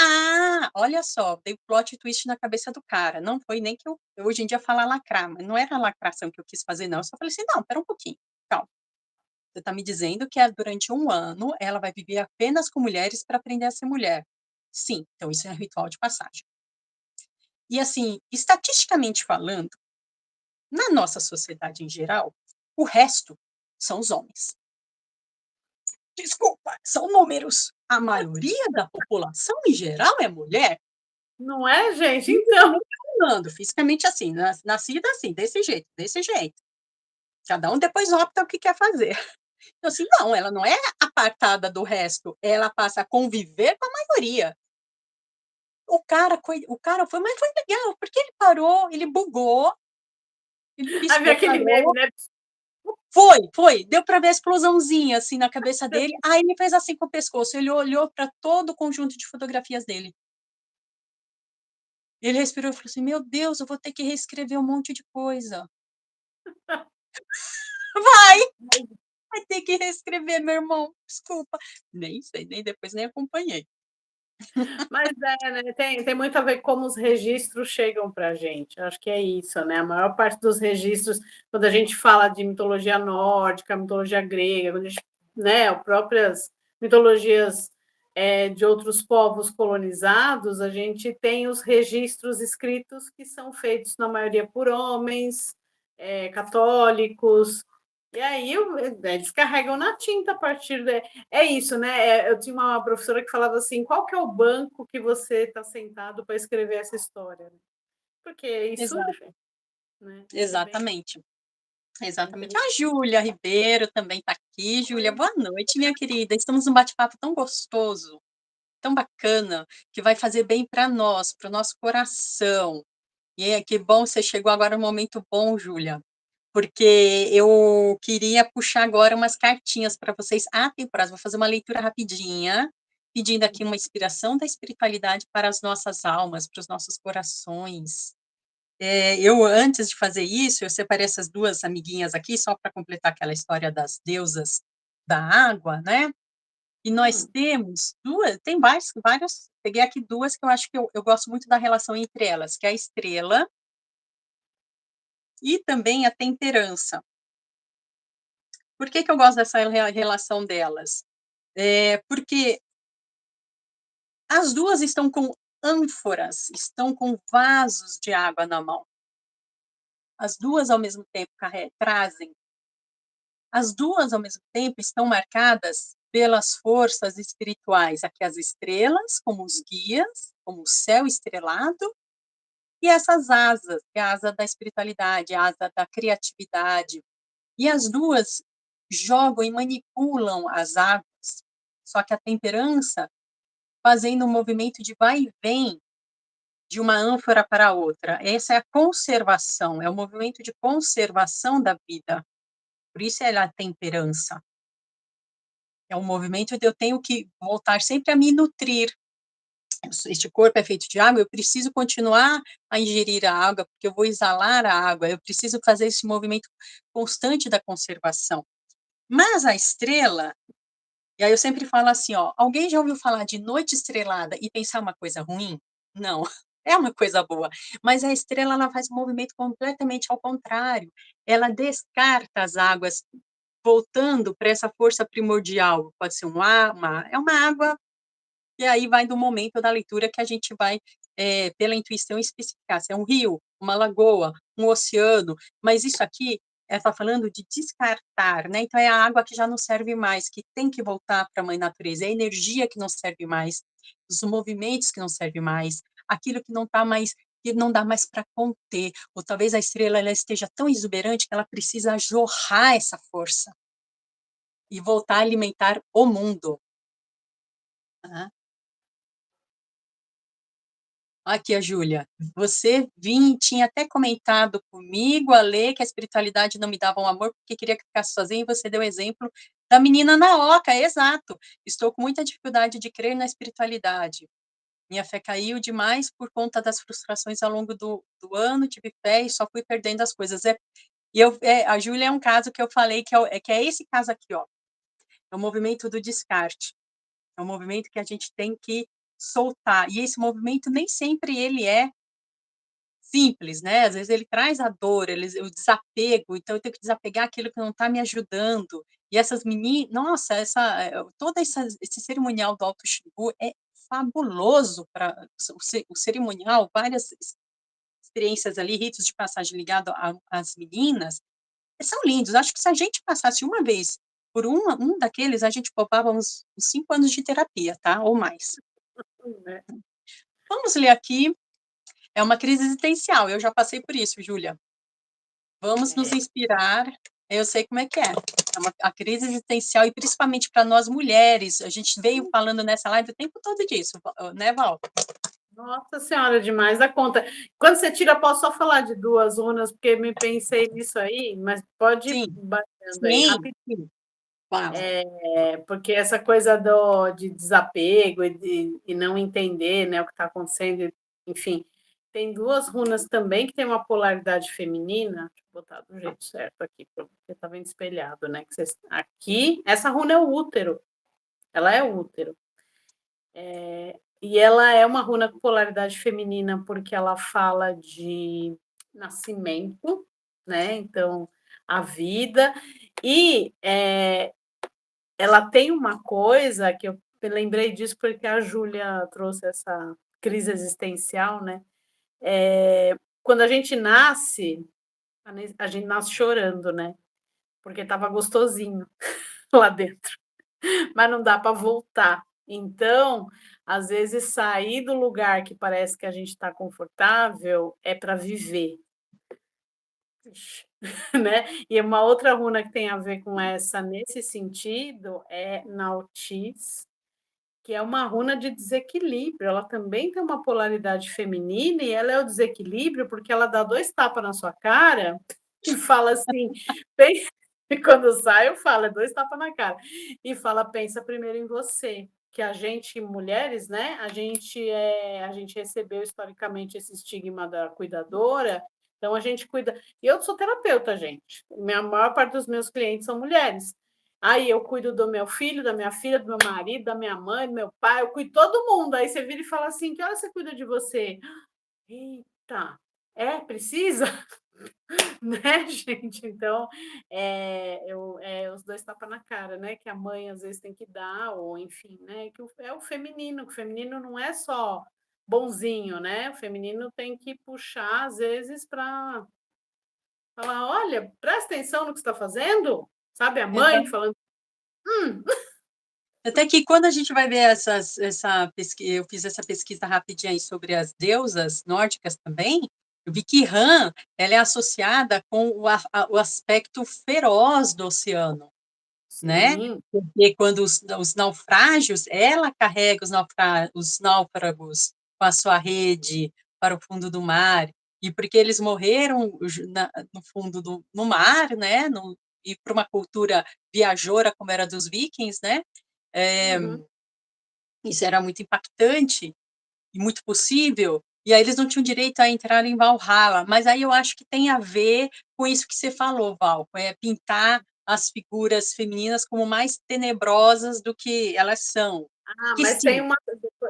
Speaker 2: Ah, olha só, dei plot twist na cabeça do cara. Não foi nem que eu hoje em dia falar lacrar, mas não era a lacração que eu quis fazer, não. Eu só falei assim: não, espera um pouquinho, calma. Você está me dizendo que durante um ano ela vai viver apenas com mulheres para aprender a ser mulher. Sim, então isso é um ritual de passagem. E assim, estatisticamente falando, na nossa sociedade em geral, o resto são os homens. Desculpa, são números. A maioria da população em geral é mulher.
Speaker 1: Não é, gente? Então.
Speaker 2: Fisicamente assim, nascida assim, desse jeito, desse jeito. Cada um depois opta o que quer fazer. Então, assim, não, ela não é apartada do resto, ela passa a conviver com a maioria. O cara foi, mas foi legal, porque ele parou, ele bugou, ele
Speaker 1: Havia
Speaker 2: piscou,
Speaker 1: aquele meme,
Speaker 2: parou.
Speaker 1: né?
Speaker 2: Foi, deu para ver a explosãozinha assim na cabeça dele. Aí ele fez assim com o pescoço, ele olhou para todo o conjunto de fotografias dele. Ele respirou e falou assim: meu Deus, eu vou ter que reescrever um monte de coisa. Vai! Vai ter que reescrever, meu irmão. Desculpa. Nem sei, nem depois nem acompanhei.
Speaker 1: Mas né, tem muito a ver como os registros chegam para a gente. Acho que é isso, né? A maior parte dos registros, quando a gente fala de mitologia nórdica, mitologia grega, quando a gente, né, próprias mitologias de outros povos colonizados, a gente tem os registros escritos que são feitos, na maioria, por homens católicos. E aí eles carregam na tinta a partir de. É isso, né? Eu tinha uma professora que falava assim: qual que é o banco que você está sentado para escrever essa história? Porque isso,
Speaker 2: Exato,
Speaker 1: né? Isso é
Speaker 2: exatamente.
Speaker 1: bem
Speaker 2: Exatamente. A
Speaker 1: interessante.
Speaker 2: Júlia Ribeiro também está aqui. Júlia, boa noite, minha querida. Estamos num bate-papo tão gostoso, tão bacana, que vai fazer bem para nós, para o nosso coração. E que bom, você chegou agora no momento bom, Júlia, porque eu queria puxar agora umas cartinhas para vocês atemporais. Vou fazer uma leitura rapidinha, pedindo aqui uma inspiração da espiritualidade para as nossas almas, para os nossos corações. Eu, antes de fazer isso, eu separei essas duas amiguinhas aqui, só para completar aquela história das deusas da água, né? E nós temos duas, tem vários, peguei aqui duas que eu acho que eu gosto muito da relação entre elas, que é a estrela e também a temperança. Por que eu gosto dessa relação delas? Porque as duas estão com ânforas, estão com vasos de água na mão. As duas, ao mesmo tempo, trazem. As duas, ao mesmo tempo, estão marcadas pelas forças espirituais. Aqui as estrelas, como os guias, como o céu estrelado, e essas asas, que é a asa da espiritualidade, a asa da criatividade. E as duas jogam e manipulam as águas. Só que a temperança fazendo um movimento de vai e vem de uma ânfora para a outra. Essa é a conservação, é o movimento de conservação da vida. Por isso é a temperança. É um movimento de eu tenho que voltar sempre a me nutrir. Este corpo é feito de água, eu preciso continuar a ingerir a água, porque eu vou exalar a água, eu preciso fazer esse movimento constante da conservação. Mas a estrela, e aí eu sempre falo assim, ó, alguém já ouviu falar de noite estrelada e pensar uma coisa ruim? Não, é uma coisa boa. Mas a estrela, ela faz um movimento completamente ao contrário. Ela descarta as águas, voltando para essa força primordial. Pode ser é uma água, e aí vai do momento da leitura que a gente vai, pela intuição, especificar se é um rio, uma lagoa, um oceano, mas isso aqui está falando de descartar, né? Então é a água que já não serve mais, que tem que voltar para a mãe natureza, é a energia que não serve mais, os movimentos que não servem mais, aquilo que não está mais, que não dá mais para conter, ou talvez a estrela ela esteja tão exuberante que ela precisa jorrar essa força e voltar a alimentar o mundo. Tá? Aqui, a Júlia. Você tinha até comentado comigo, a Lê, que a espiritualidade não me dava um amor porque queria que ficasse sozinha, e você deu o exemplo da menina na oca, exato. Estou com muita dificuldade de crer na espiritualidade. Minha fé caiu demais por conta das frustrações ao longo do ano, tive fé e só fui perdendo as coisas. A Júlia é um caso que eu falei que é esse caso aqui, ó. É o movimento do descarte. É um movimento que a gente tem que soltar. E esse movimento nem sempre ele é simples, né? Às vezes ele traz a dor, o desapego, então eu tenho que desapegar aquilo que não está me ajudando. E essas meninas, nossa, esse cerimonial do Alto Xingu é fabuloso para o cerimonial, várias experiências ali, ritos de passagem ligado às meninas, são lindos. Acho que se a gente passasse uma vez por um daqueles, a gente poupava uns 5 anos de terapia, tá? Ou mais.
Speaker 1: Né?
Speaker 2: Vamos ler aqui. É uma crise existencial. Eu já passei por isso, Júlia. Vamos nos inspirar. Eu sei como é que é. A crise existencial, e principalmente para nós mulheres. A gente veio falando nessa live o tempo todo disso, né, Val?
Speaker 1: Nossa Senhora, demais da conta. Quando você tira, posso só falar de duas runas, porque me pensei nisso aí, mas pode ir
Speaker 2: Sim,
Speaker 1: batendo aí
Speaker 2: sim.
Speaker 1: rapidinho.
Speaker 2: Fala.
Speaker 1: Porque essa coisa de desapego e não entender, né, o que está acontecendo, enfim. Tem duas runas também que tem uma polaridade feminina. Deixa eu botar do jeito certo aqui, porque está vendo espelhado, né? Aqui, essa runa é o útero. Ela é o útero. E ela é uma runa com polaridade feminina porque ela fala de nascimento, né? Então, a vida. E ela tem uma coisa que eu lembrei disso porque a Júlia trouxe essa crise existencial, né? Quando a gente nasce, a gente nasce chorando, né? Porque estava gostosinho lá dentro, mas não dá para voltar. Então, às vezes, sair do lugar que parece que a gente está confortável é para viver. Né? E uma outra runa que tem a ver com essa, nesse sentido, é Nautis, que é uma runa de desequilíbrio. Ela também tem uma polaridade feminina e ela é o desequilíbrio porque ela dá 2 tapas na sua cara e fala assim, e quando sai eu falo, é 2 tapas na cara, e fala, pensa primeiro em você, que a gente, mulheres, né, a gente recebeu historicamente esse estigma da cuidadora, então a gente cuida. E eu sou terapeuta, gente. A maior parte dos meus clientes são mulheres. Aí eu cuido do meu filho, da minha filha, do meu marido, da minha mãe, do meu pai, eu cuido de todo mundo. Aí você vira e fala assim: que hora você cuida de você? Eita, precisa? Né, gente? Então, os 2 tapas na cara, né? Que a mãe às vezes tem que dar, ou enfim, né? Que é o feminino, que o feminino não é só bonzinho, né? O feminino tem que puxar, às vezes, para falar: olha, presta atenção no que você está fazendo, sabe? A mãe falando.
Speaker 2: Até que quando a gente vai ver essa pesquisa, eu fiz essa pesquisa rapidinha aí sobre as deusas nórdicas também, eu vi que Ran, ela é associada com o aspecto feroz do oceano, né?
Speaker 1: Sim.
Speaker 2: Porque quando os naufrágios, ela carrega os náufragos com a sua rede para o fundo do mar, e porque eles morreram no fundo no mar, né? E para uma cultura viajora como era dos vikings, né?
Speaker 1: Uhum.
Speaker 2: Isso era muito impactante e muito possível, e aí eles não tinham direito a entrar em Valhalla, mas aí eu acho que tem a ver com isso que você falou, Val, pintar as figuras femininas como mais tenebrosas do que elas são. Que
Speaker 1: Mas tem
Speaker 2: sim,
Speaker 1: uma.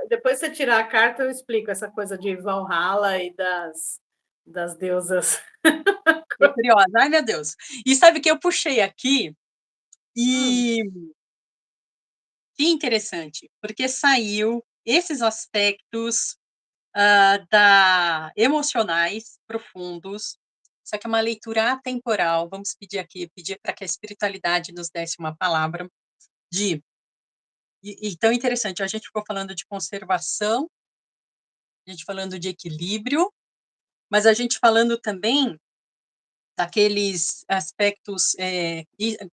Speaker 1: Depois você tirar a carta, eu explico essa coisa de Valhalla e das deusas.
Speaker 2: fiquei curiosa. Ai, meu Deus. E sabe que eu puxei aqui,
Speaker 1: Hum,
Speaker 2: e que interessante, porque saiu esses aspectos emocionais profundos, só que é uma leitura atemporal. Vamos pedir para que a espiritualidade nos desse uma palavra de. E tão interessante, a gente ficou falando de conservação, a gente falando de equilíbrio, mas a gente falando também daqueles aspectos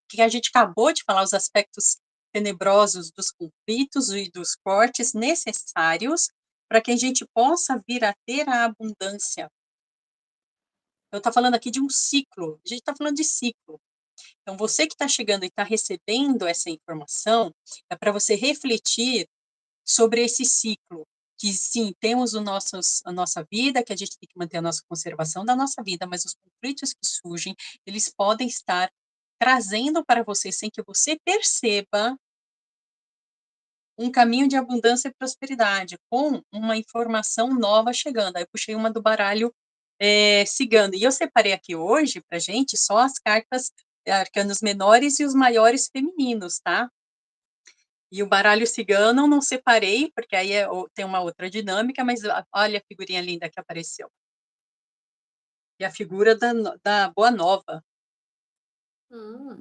Speaker 2: que a gente acabou de falar, os aspectos tenebrosos dos conflitos e dos cortes necessários para que a gente possa vir a ter a abundância. Eu estou falando aqui de um ciclo, a gente está falando de ciclo. Então, você que está chegando e está recebendo essa informação, é para você refletir sobre esse ciclo, que sim, temos a nossa vida, que a gente tem que manter a nossa conservação da nossa vida, mas os conflitos que surgem, eles podem estar trazendo para você, sem que você perceba, um caminho de abundância e prosperidade, com uma informação nova chegando. Aí eu puxei uma do baralho cigano. E eu separei aqui hoje, para gente, só as cartas arcanos menores e os maiores femininos, tá? E o baralho cigano eu não separei, porque aí tem uma outra dinâmica, mas olha a figurinha linda que apareceu. E a figura da Boa Nova.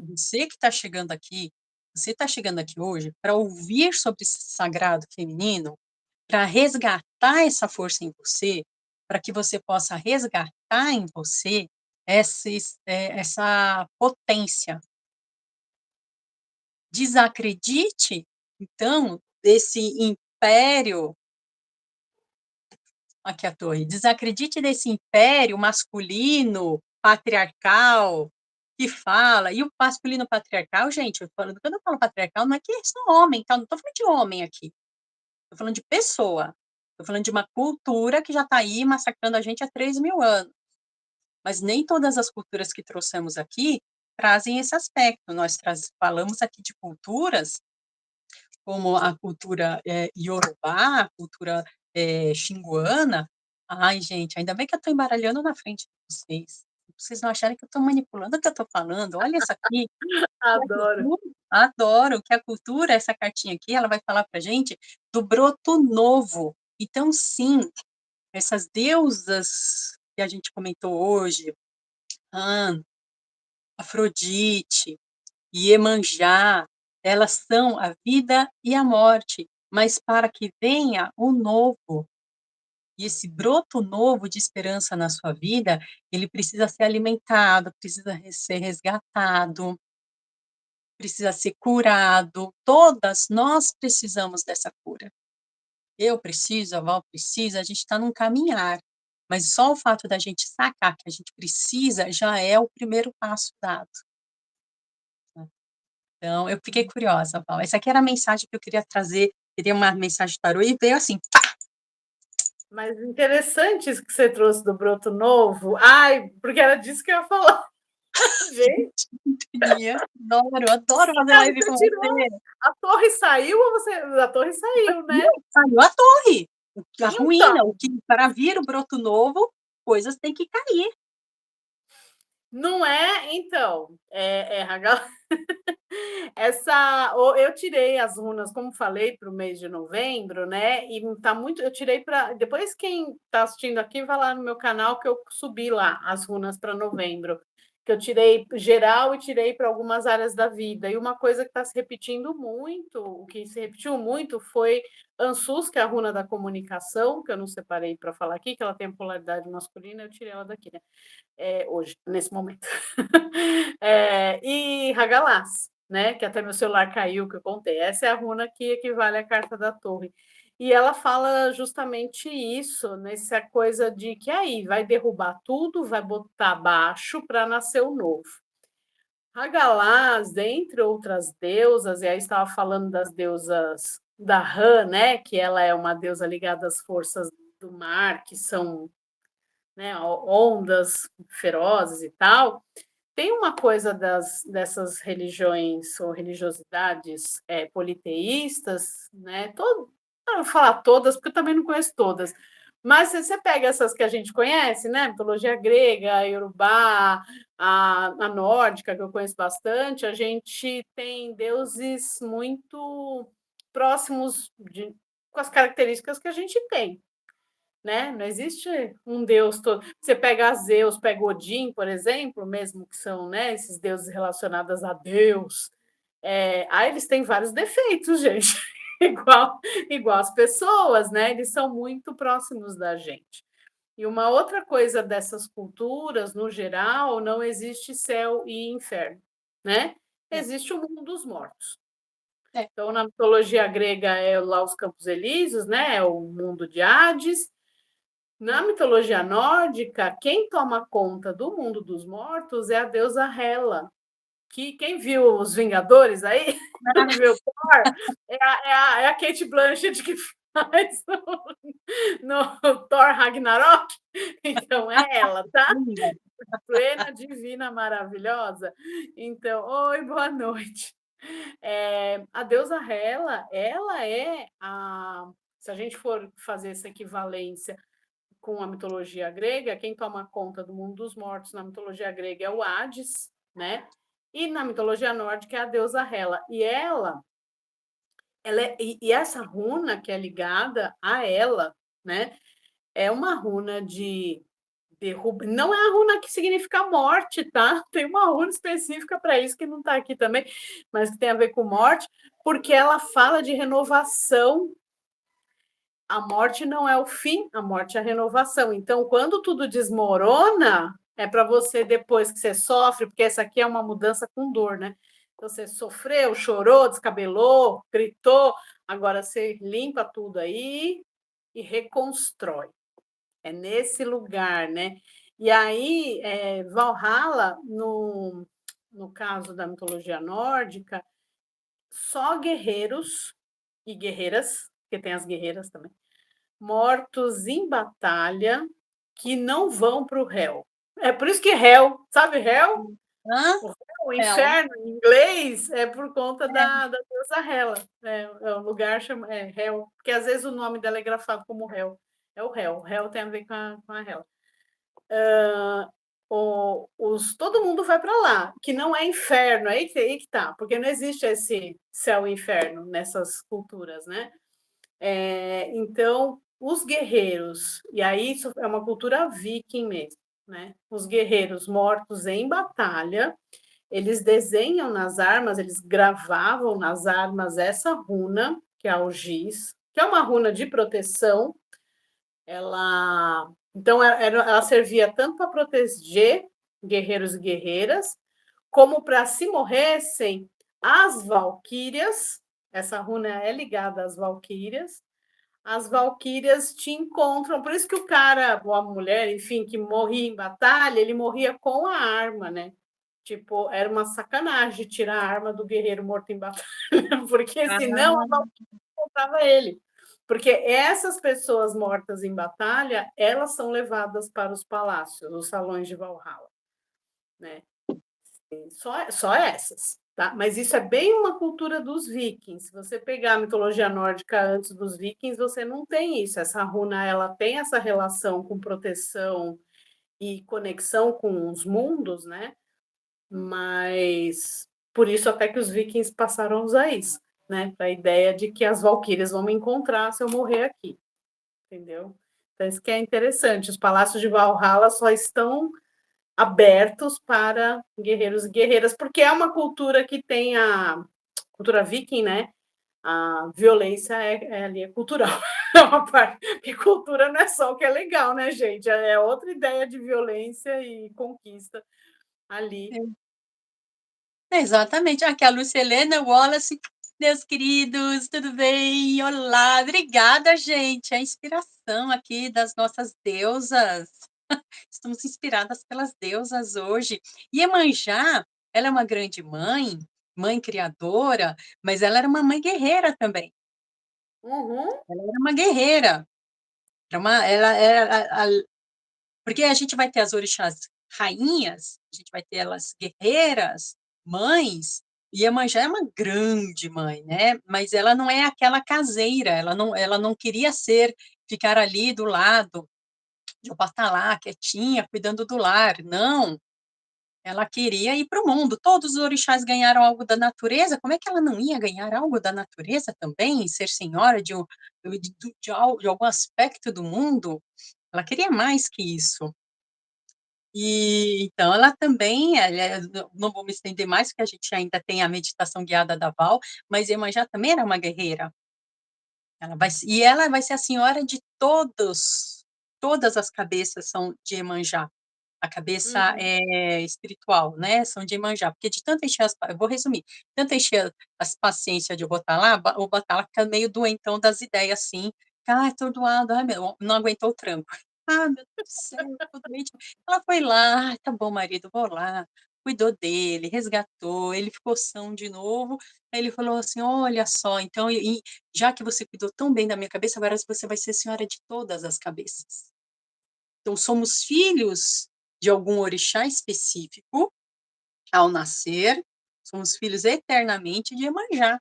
Speaker 2: Você que está chegando aqui, você está chegando aqui hoje para ouvir sobre esse sagrado feminino, para resgatar essa força em você, para que você possa resgatar em você essa potência. Desacredite, então, desse império. Aqui a torre. Desacredite desse império masculino, patriarcal, que fala. E o masculino patriarcal, gente, quando eu falo patriarcal, não é que é só homem, tá? Não estou falando de homem aqui. Estou falando de pessoa. Estou falando de uma cultura que já está aí massacrando a gente há 3.000 anos. Mas nem todas as culturas que trouxemos aqui trazem esse aspecto. Nós falamos aqui de culturas como a cultura iorubá, a cultura xinguana. Ai, gente, ainda bem que eu estou embaralhando na frente de vocês. Vocês não acharem que eu estou manipulando o que eu estou falando. Olha essa aqui.
Speaker 1: Adoro.
Speaker 2: Adoro que a cultura, essa cartinha aqui, ela vai falar para gente do broto novo. Então, sim, essas deusas que a gente comentou hoje, Afrodite, Iemanjá, elas são a vida e a morte, mas para que venha o novo, e esse broto novo de esperança na sua vida, ele precisa ser alimentado, precisa ser resgatado, precisa ser curado. Todas nós precisamos dessa cura. Eu preciso, a Val precisa, a gente está num caminhar, mas só o fato da gente sacar que a gente precisa já é o primeiro passo dado. Então, eu fiquei curiosa, Val. Essa aqui era a mensagem que eu queria trazer, queria uma mensagem de tarô, e veio assim, pá!
Speaker 1: Mas interessante isso que você trouxe do broto novo. Ai, porque era disso que eu ia falar. Gente,
Speaker 2: Adoro fazer live com você.
Speaker 1: A torre saiu ou você. A torre saiu, né?
Speaker 2: Saiu a torre. A ruína,
Speaker 1: Então,
Speaker 2: o que para vir o broto novo, coisas têm que cair.
Speaker 1: não é? Então, eu tirei as runas, como falei, para o mês de novembro, né? E tá muito. Eu tirei para. Depois, quem está assistindo aqui, vai lá no meu canal que eu subi lá as runas para novembro. Que eu tirei geral e tirei para algumas áreas da vida. E uma coisa que está se repetindo muito, o que se repetiu muito foi Ansus, que é a runa da comunicação, que eu não separei para falar aqui, que ela tem a polaridade masculina, eu tirei ela daqui, né? Hoje, nesse momento. E Hagalaz, né? Que até meu celular caiu, que eu contei. Essa é a runa que equivale à carta da torre. E ela fala justamente isso, nessa coisa de que aí vai derrubar tudo, vai botar abaixo para nascer o novo. Hagalaz, dentre outras deusas, e aí estava falando das deusas da Ra, né? Que ela é uma deusa ligada às forças do mar, que são, né, ondas ferozes e tal. Tem uma coisa dessas religiões ou religiosidades politeístas, né? Não vou falar todas, porque eu também não conheço todas, mas você pega essas que a gente conhece, né? Mitologia grega, a iorubá, a nórdica, que eu conheço bastante, a gente tem deuses muito próximos com as características que a gente tem, né? Não existe um deus todo. Você pega Zeus, pega Odin, por exemplo, mesmo que são, né, esses deuses relacionados a Deus. Aí eles têm vários defeitos, gente. igual as pessoas, né? Eles são muito próximos da gente. E uma outra coisa dessas culturas, no geral, não existe céu e inferno, né? Existe o mundo dos mortos.
Speaker 2: É.
Speaker 1: Então, na mitologia grega é lá os Campos Elíseos, né? É o mundo de Hades. Na mitologia nórdica, quem toma conta do mundo dos mortos é a deusa Hela, que quem viu os Vingadores aí, viu Thor, é a Kate Blanchett que faz no Thor Ragnarok. Então é ela, tá?
Speaker 2: Linda.
Speaker 1: Plena, divina, maravilhosa. Então, oi, boa noite. A deusa Hela, ela é a. Se a gente for fazer essa equivalência com a mitologia grega, quem toma conta do mundo dos mortos na mitologia grega é o Hades, né? E na mitologia nórdica é a deusa Hela. E essa runa que é ligada a ela, né? É uma runa de derruba. Não é a runa que significa morte, tá? Tem uma runa específica para isso que não está aqui também, mas que tem a ver com morte, porque ela fala de renovação. A morte não é o fim, a morte é a renovação. Então, quando tudo desmorona, é para você, depois que você sofre, porque essa aqui é uma mudança com dor, né? Então, você sofreu, chorou, descabelou, gritou, agora você limpa tudo aí e reconstrói. É nesse lugar, né? E aí, Valhalla, no caso da mitologia nórdica, só guerreiros e guerreiras, porque tem as guerreiras também, mortos em batalha que não vão para o Hel. É por isso que Hel, sabe Hel?
Speaker 2: Hã?
Speaker 1: O
Speaker 2: Ela.
Speaker 1: inferno em inglês é por conta da deusa Hela. É um lugar chama Hel, porque às vezes o nome dela é grafado como Hel. É o Hel. Hel tem a ver com a Hela. Todo mundo vai para lá, que não é inferno, aí que tá, porque não existe esse céu e inferno nessas culturas, né? Então, os guerreiros, e aí isso é uma cultura viking mesmo, né? Os guerreiros mortos em batalha, eles desenham nas armas, eles gravavam nas armas essa runa, que é o giz, que é uma runa de proteção. Ela servia tanto para proteger guerreiros e guerreiras, como para, se morressem, as valquírias. Essa runa é ligada às valquírias. As valquírias te encontram, por isso que o cara, ou a mulher, enfim, que morria em batalha, ele morria com a arma, né? Tipo, era uma sacanagem tirar a arma do guerreiro morto em batalha, porque
Speaker 2: Ah,
Speaker 1: senão a valquíria encontrava ele. Porque essas pessoas mortas em batalha, elas são levadas para os palácios, os salões de Valhalla, né? Só essas, tá? Mas isso é bem uma cultura dos vikings. Se você pegar a mitologia nórdica antes dos vikings, você não tem isso. Essa runa, ela tem essa relação com proteção e conexão com os mundos, né? Mas por isso até que os vikings passaram a usar isso, né? Para a ideia de que as valquírias vão me encontrar se eu morrer aqui, entendeu? Então, isso que é interessante. Os palácios de Valhalla só estão abertos para guerreiros e guerreiras, porque é uma cultura que tem a cultura viking, né? A violência ali é cultural. É uma parte, porque cultura não é só o que é legal, né, gente? É outra ideia de violência e conquista ali.
Speaker 2: exatamente. Aqui é a Lucilena Wallace. Meus queridos, tudo bem? Olá, obrigada, gente. A inspiração aqui das nossas deusas. Estamos inspiradas pelas deusas hoje. Iemanjá, ela é uma grande mãe, mãe criadora, mas ela era uma mãe guerreira também.
Speaker 1: Uhum.
Speaker 2: Ela era uma guerreira. Ela era porque a gente vai ter as orixás rainhas, a gente vai ter elas guerreiras, mães, e Iemanjá é uma grande mãe, né? Mas ela não é aquela caseira, ela não queria ficar ali do lado, de eu estar lá, quietinha, cuidando do lar, não. Ela queria ir para o mundo. Todos os orixás ganharam algo da natureza, como é que ela não ia ganhar algo da natureza também, ser senhora de algum aspecto do mundo? Ela queria mais que isso. E então ela também, não vou me estender mais, porque a gente ainda tem a meditação guiada da Val, mas Iemanjá também era uma guerreira. Ela vai ser a senhora de todas as cabeças são de Iemanjá. a cabeça
Speaker 1: Uhum.
Speaker 2: é espiritual, né, São de Iemanjá, porque de tanto encher eu vou resumir, tanto encher as paciência de eu botar lá, o Batalha fica meio doentão das ideias, assim, "Ai, atordoado, ai meu", não aguentou o tranco. "Ah, meu Deus do céu, tô doente". Ela foi lá, "Ai, tá bom marido, vou lá", cuidou dele, resgatou, ele ficou são de novo, aí ele falou assim: "Olha só, então já que você cuidou tão bem da minha cabeça, agora você vai ser senhora de todas as cabeças". Então somos filhos de algum orixá específico, ao nascer, somos filhos eternamente de Iemanjá.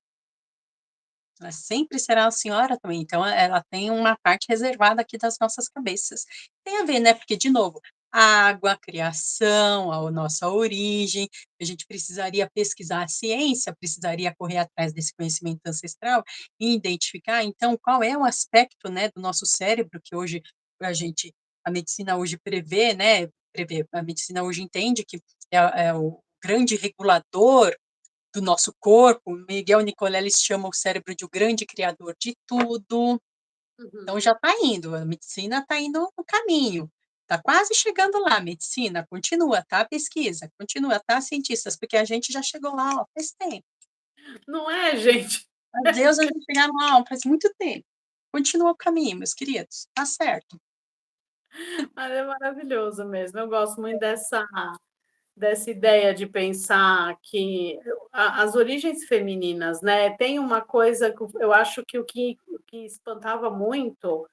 Speaker 2: Ela sempre será a senhora também, então ela tem uma parte reservada aqui das nossas cabeças. Tem a ver, né, porque de novo, a água, a criação, a nossa origem, a gente precisaria pesquisar a ciência, precisaria correr atrás desse conhecimento ancestral e identificar, então, qual é o aspecto, né, do nosso cérebro que hoje a medicina hoje prevê, né, a medicina hoje entende que é o grande regulador do nosso corpo. Miguel Nicolelli chama o cérebro de o grande criador de tudo. Então
Speaker 1: Uhum.
Speaker 2: já está indo, a medicina está indo no caminho. Está quase chegando lá, medicina, continua, tá? Pesquisa, continua, tá? Cientistas, porque a gente já chegou lá, ó, faz tempo.
Speaker 1: Não é, gente?
Speaker 2: As deusas já chegaram lá, ó, faz muito tempo. Continua o caminho, meus queridos, tá certo.
Speaker 1: Mas é maravilhoso mesmo. Eu gosto muito dessa ideia de pensar que as origens femininas, né? Tem uma coisa que eu acho que o que espantava muito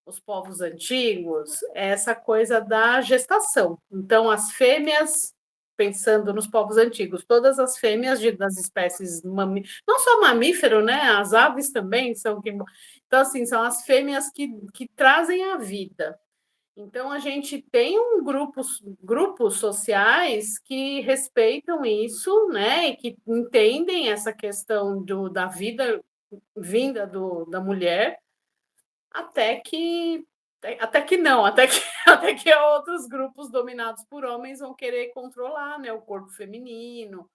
Speaker 1: os povos antigos é essa coisa da gestação. Então, as fêmeas, pensando nos povos antigos, todas as fêmeas das espécies não só mamífero, né? As aves também são que. Então, assim, são as fêmeas que trazem a vida. Então, a gente tem grupos sociais que respeitam isso, né, e que entendem essa questão da vida vinda da mulher, até que até que não, até que, até que outros grupos dominados por homens vão querer controlar, né, o corpo feminino,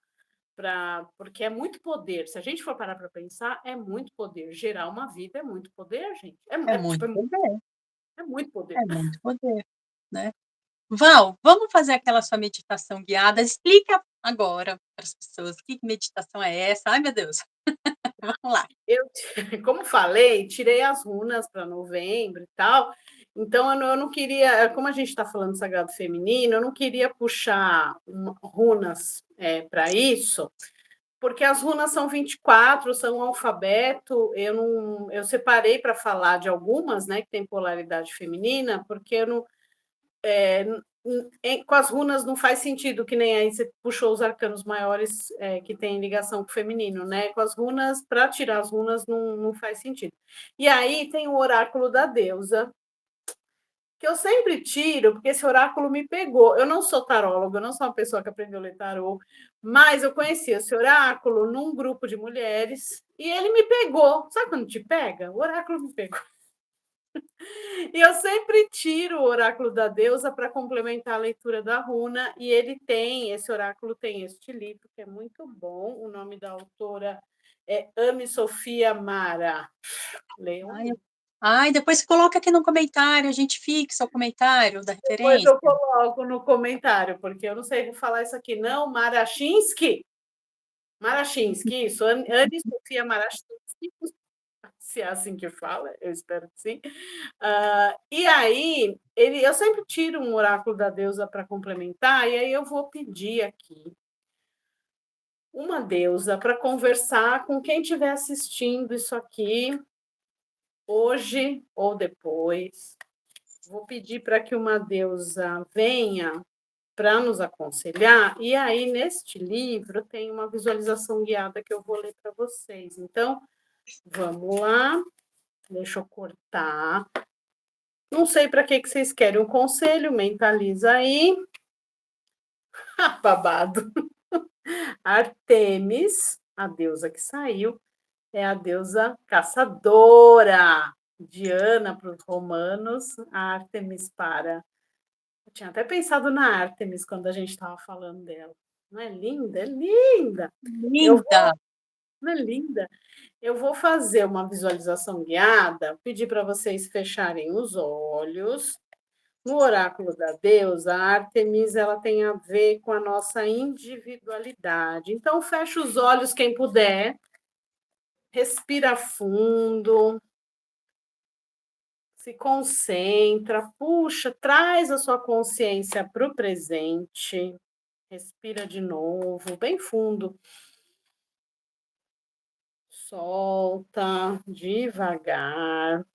Speaker 1: porque é muito poder. Se a gente for parar para pensar, é muito poder. Gerar uma vida é muito poder, gente.
Speaker 2: É
Speaker 1: Tipo,
Speaker 2: muito poder,
Speaker 1: é muito poder.
Speaker 2: é muito poder, né. Val, vamos fazer aquela sua meditação guiada, explica agora para as pessoas que meditação é essa. Ai, meu Deus, vamos lá.
Speaker 1: Eu, como falei, tirei as runas para novembro e tal. Então, eu não queria, como a gente está falando de sagrado feminino, eu não queria puxar runas para isso, porque as runas são 24, são um alfabeto. Eu separei para falar de algumas, né, que tem polaridade feminina, porque eu não, com as runas não faz sentido, que nem aí você puxou os arcanos maiores que têm ligação com o feminino, né? Com as runas, para tirar as runas não faz sentido. E aí tem o oráculo da deusa, que eu sempre tiro, porque esse oráculo me pegou. Eu não sou taróloga, eu não sou uma pessoa que aprendeu a ler tarô, mas eu conheci esse oráculo num grupo de mulheres e ele me pegou. Sabe quando te pega? O oráculo me pegou. E eu sempre tiro o oráculo da deusa para complementar a leitura da runa, e esse oráculo tem este livro, que é muito bom. O nome da autora é Ame Sofia Mara. Leiam.
Speaker 2: Ai, depois coloca aqui no comentário, a gente fixa o comentário da
Speaker 1: Depois
Speaker 2: referência.
Speaker 1: eu coloco no comentário, porque eu não sei falar isso aqui, não. Marachinsky? Marachinsky, isso. Ame Sofia Marachinsky, se é assim que fala, eu espero que sim. E aí, eu sempre tiro um oráculo da deusa para complementar, e aí eu vou pedir aqui uma deusa para conversar com quem estiver assistindo isso aqui, hoje ou depois. Vou pedir para que uma deusa venha para nos aconselhar, e aí, neste livro, tem uma visualização guiada que eu vou ler para vocês. Então, vamos lá, deixa eu cortar. Não sei para que vocês querem um conselho, mentaliza aí. Babado. Artemis, a deusa que saiu, é a deusa caçadora. Diana para os romanos, a Artemis para. Eu tinha até pensado na Artemis quando a gente estava falando dela. Não é linda? É linda! Eu
Speaker 2: Linda!
Speaker 1: Não é linda? Eu vou fazer uma visualização guiada, pedir para vocês fecharem os olhos. No oráculo da deusa, a Ártemis ela tem a ver com a nossa individualidade. Então, fecha os olhos quem puder, respira fundo, se concentra, puxa, traz a sua consciência para o presente, respira de novo, bem fundo. Solta devagar.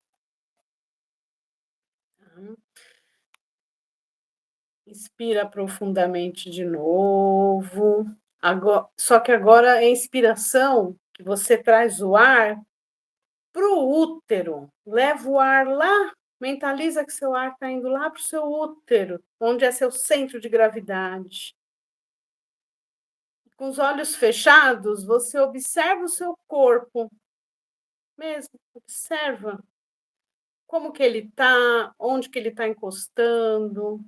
Speaker 1: Inspira profundamente de novo. Agora, só que agora é inspiração que você traz o ar para o útero. Leva o ar lá, mentaliza que seu ar está indo lá para o seu útero, onde é seu centro de gravidade. Com os olhos fechados, você observa o seu corpo. Mesmo, observa como que ele está, onde que ele está encostando.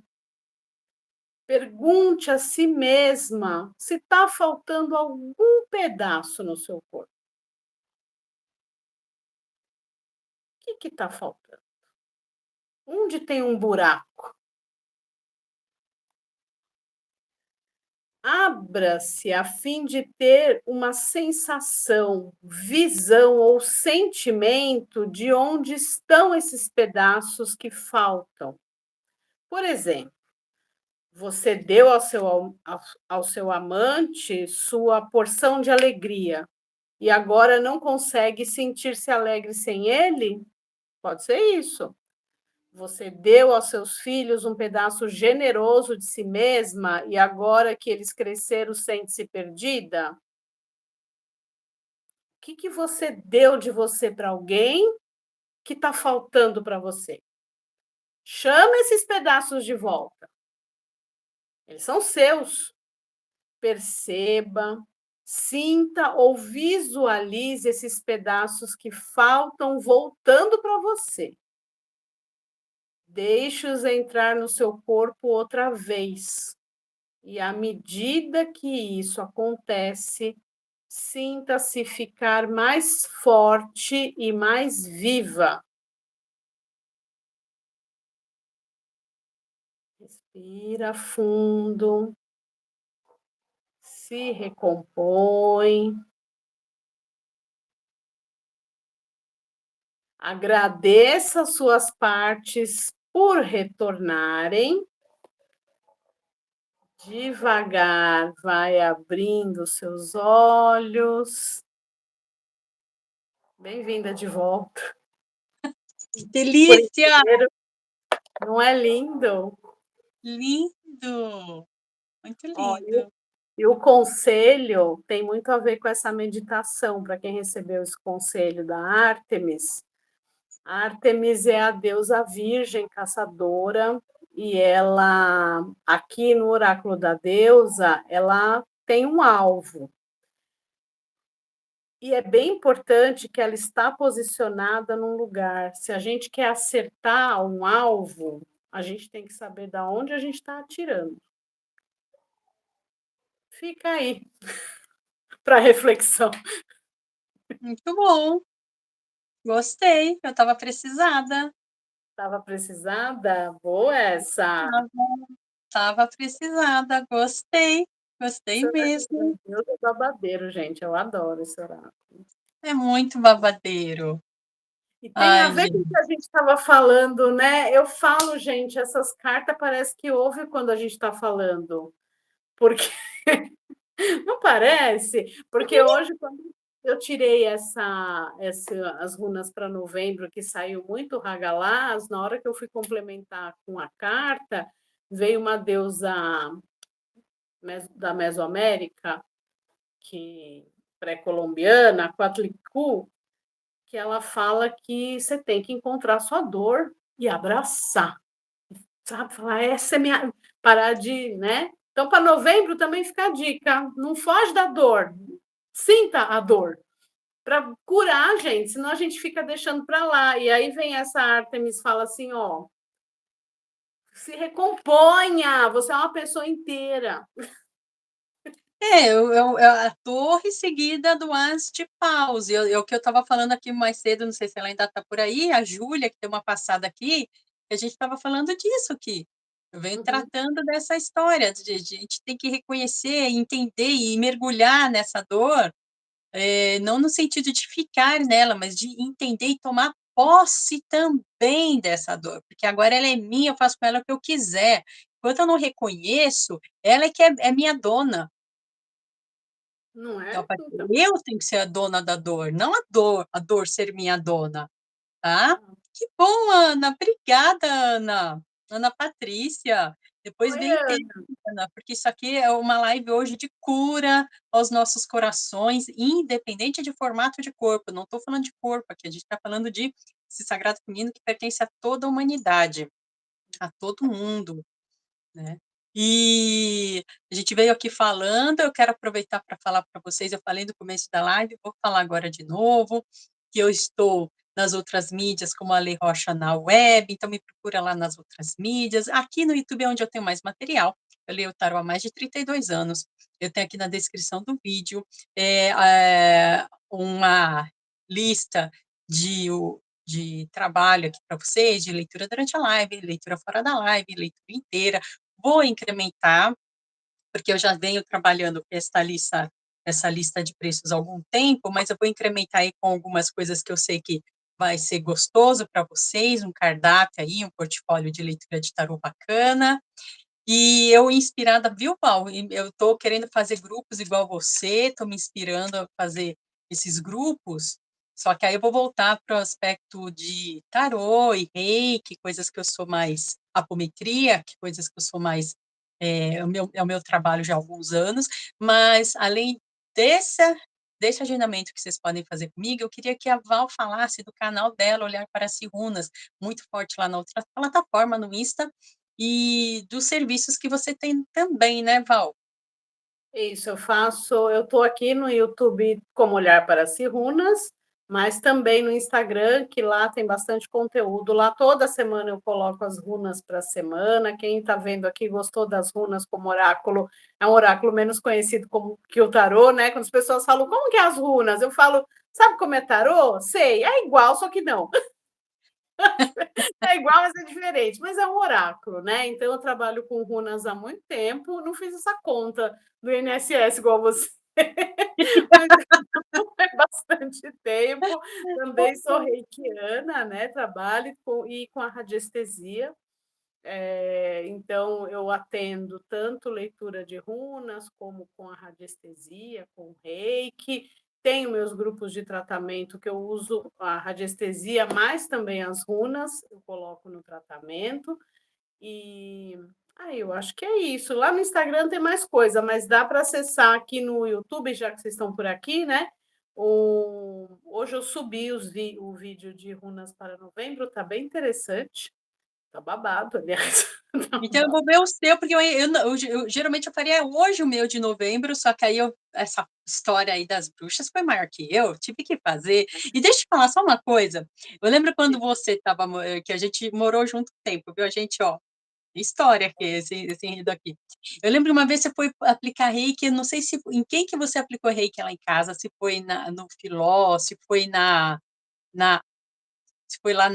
Speaker 1: Pergunte a si mesma se está faltando algum pedaço no seu corpo. O que está faltando? Onde tem um buraco? Abra-se a fim de ter uma sensação, visão ou sentimento de onde estão esses pedaços que faltam. Por exemplo, você deu ao seu amante sua porção de alegria e agora não consegue sentir-se alegre sem ele? Pode ser isso. Você deu aos seus filhos um pedaço generoso de si mesma e agora que eles cresceram, sente-se perdida? O que você deu de você para alguém que está faltando para você? Chama esses pedaços de volta. Eles são seus. Perceba, sinta ou visualize esses pedaços que faltam voltando para você. Deixe-os entrar no seu corpo outra vez. E à medida que isso acontece, sinta-se ficar mais forte e mais viva. Respira fundo. Se recompõe. Agradeça suas partes por retornarem. Devagar, vai abrindo seus olhos. Bem-vinda de volta.
Speaker 2: Que delícia!
Speaker 1: Não é lindo?
Speaker 2: Lindo! Muito
Speaker 1: Ó,
Speaker 2: lindo.
Speaker 1: e o conselho tem muito a ver com essa meditação, para quem recebeu esse conselho da Ártemis. A Ártemis é a deusa virgem caçadora, e ela, aqui no oráculo da deusa, ela tem um alvo. E é bem importante que ela está posicionada num lugar. Se a gente quer acertar um alvo, a gente tem que saber de onde a gente está atirando. Fica aí para reflexão.
Speaker 2: Muito bom. Gostei. Eu estava precisada.
Speaker 1: Estava precisada? Boa essa!
Speaker 2: Estava precisada. Gostei. Gostei mesmo.
Speaker 1: Eu sou babadeiro, gente. Eu adoro esse oráculo.
Speaker 2: É muito babadeiro.
Speaker 1: E tem a
Speaker 2: Ai,
Speaker 1: ver com o
Speaker 2: gente.
Speaker 1: que a gente estava falando, né? Eu falo, gente, essas cartas parece que ouve quando a gente está falando. Porque não parece? Porque hoje, quando eu tirei as runas para novembro, que saiu muito Hagalaz, na hora que eu fui complementar com a carta, veio uma deusa da Mesoamérica, que pré-colombiana, Coatlicue, que ela fala que você tem que encontrar sua dor e abraçar, sabe? Falar, essa é minha. Parar de, né? Então, para novembro também fica a dica: não foge da dor, sinta a dor. Para curar, gente, senão a gente fica deixando para lá. E aí vem essa Ártemis fala assim: ó, se recomponha, você é uma pessoa inteira.
Speaker 2: A torre seguida do as de paus. O que eu estava falando aqui mais cedo, não sei se ela ainda está por aí, a Júlia, que deu uma passada aqui, A gente estava falando disso aqui. Eu venho
Speaker 1: Uhum.
Speaker 2: tratando dessa história de a gente tem que reconhecer, entender e mergulhar nessa dor, não no sentido de ficar nela, mas de entender e tomar posse também dessa dor, porque agora ela é minha, eu faço com ela o que eu quiser. Enquanto eu não reconheço, ela é que é minha dona.
Speaker 1: Não
Speaker 2: Então,
Speaker 1: é?
Speaker 2: a partir
Speaker 1: Então.
Speaker 2: eu tenho que ser a dona da dor, não a dor ser minha dona, tá? Que bom, Ana, obrigada, Ana. Ana Patrícia, depois
Speaker 1: Oi,
Speaker 2: vem ter,
Speaker 1: Ana.
Speaker 2: Ana, porque isso aqui é uma live hoje de cura aos nossos corações, independente de formato de corpo. Não estou falando de corpo aqui, a gente está falando de esse sagrado feminino que pertence a toda a humanidade, a todo mundo, né? E a gente veio aqui falando, eu quero aproveitar para falar para vocês, eu falei no começo da live, vou falar agora de novo, que eu estou nas outras mídias, como a Lei Rocha na web, então me procura lá nas outras mídias. Aqui no YouTube é onde eu tenho mais material, eu leio o tarô há mais de 32 anos, eu tenho aqui na descrição do vídeo uma lista de trabalho aqui para vocês, de leitura durante a live, leitura fora da live, leitura inteira. Vou incrementar, porque eu já venho trabalhando com essa lista de preços há algum tempo, mas eu vou incrementar aí com algumas coisas que eu sei que vai ser gostoso para vocês, um cardápio aí, um portfólio de leitura de tarô bacana. E eu inspirada, viu, Paulo? Eu estou querendo fazer grupos igual você, estou me inspirando a fazer esses grupos, só que aí eu vou voltar para o aspecto de tarô e reiki, coisas que eu sou mais apometria, que coisas que eu sou mais é o meu trabalho já há alguns anos, mas além desse agendamento que vocês podem fazer comigo, eu queria que a Val falasse do canal dela, Olhar para as Runas, muito forte lá na outra plataforma, no Insta, e dos serviços que você tem também, né, Val?
Speaker 1: Isso, eu estou aqui no YouTube como Olhar para Cirunas, mas também no Instagram, que lá tem bastante conteúdo. Lá toda semana eu coloco as runas para a semana. Quem está vendo aqui gostou das runas como oráculo, é um oráculo menos conhecido como que o tarô, né? Quando as pessoas falam, como que é as runas? Eu falo, sabe como é tarô? Sei, é igual, só que não. É igual, mas é diferente, mas é um oráculo, né? Então eu trabalho com runas há muito tempo, não fiz essa conta do INSS igual você, mas é bastante tempo. Também sou reikiana, né? Trabalho com a radiestesia. Então eu atendo tanto leitura de runas como com a radiestesia, com o reiki. Tenho meus grupos de tratamento que eu uso a radiestesia, mas também as runas eu coloco no tratamento. E eu acho que é isso. Lá no Instagram tem mais coisa, mas dá para acessar aqui no YouTube, já que vocês estão por aqui, né? Hoje eu subi o vídeo de runas para novembro, tá bem interessante. Tá babado, aliás. Tá
Speaker 2: Então eu
Speaker 1: babado.
Speaker 2: vou ver o seu, porque geralmente eu faria hoje o meu de novembro, só que aí essa história aí das bruxas foi maior que eu, tive que fazer. E deixa eu te falar só uma coisa. Eu lembro quando você estava, que a gente morou junto um tempo, viu? A gente, ó, história aqui, esse enredo aqui. Eu lembro uma vez você foi aplicar reiki, eu não sei se em quem que você aplicou reiki lá em casa, se foi no Filó, na, se foi lá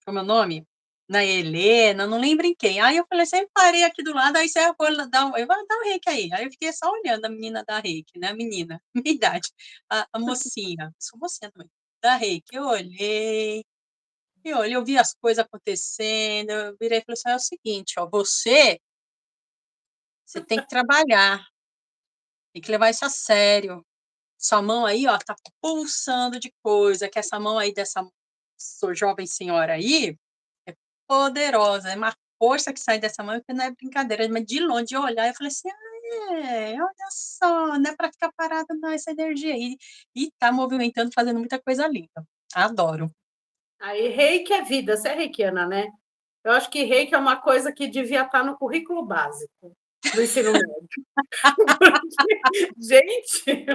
Speaker 2: como é o nome? Na Helena, não lembro em quem. Aí eu falei, sempre parei aqui do lado, aí você foi eu vou dar um reiki aí. Aí eu fiquei só olhando a menina da reiki, né? A menina, minha idade, a mocinha, sou mocinha também, da reiki. Eu vi as coisas acontecendo, eu virei e falei assim, é o seguinte, ó, você tem que trabalhar, tem que levar isso a sério. Sua mão aí, ó, tá pulsando de coisa, que essa mão aí dessa jovem senhora aí é poderosa, é uma força que sai dessa mão que não é brincadeira, mas de longe de olhar, eu falei assim, olha só, não é para ficar parada não, essa energia aí, e tá movimentando, fazendo muita coisa linda, adoro.
Speaker 1: Aí, reiki é vida, você é reikiana, né? Eu acho que reiki é uma coisa que devia estar no currículo básico do ensino médio. Gente,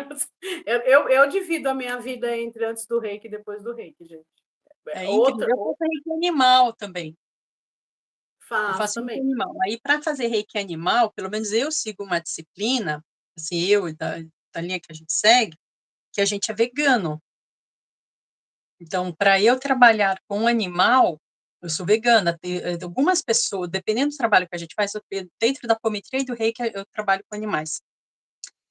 Speaker 1: eu divido a minha vida entre antes do reiki e depois do reiki, gente.
Speaker 2: É incrível,
Speaker 1: Outra,
Speaker 2: eu faço reiki animal também. Eu
Speaker 1: faz
Speaker 2: faço reiki
Speaker 1: também.
Speaker 2: animal. Aí, para fazer reiki animal, pelo menos eu sigo uma disciplina, assim, eu e da linha que a gente segue, que a gente é vegano. Então, para eu trabalhar com um animal, Eu sou vegana, algumas pessoas, dependendo do trabalho que a gente faz, dentro da apometria e do reiki, eu trabalho com animais.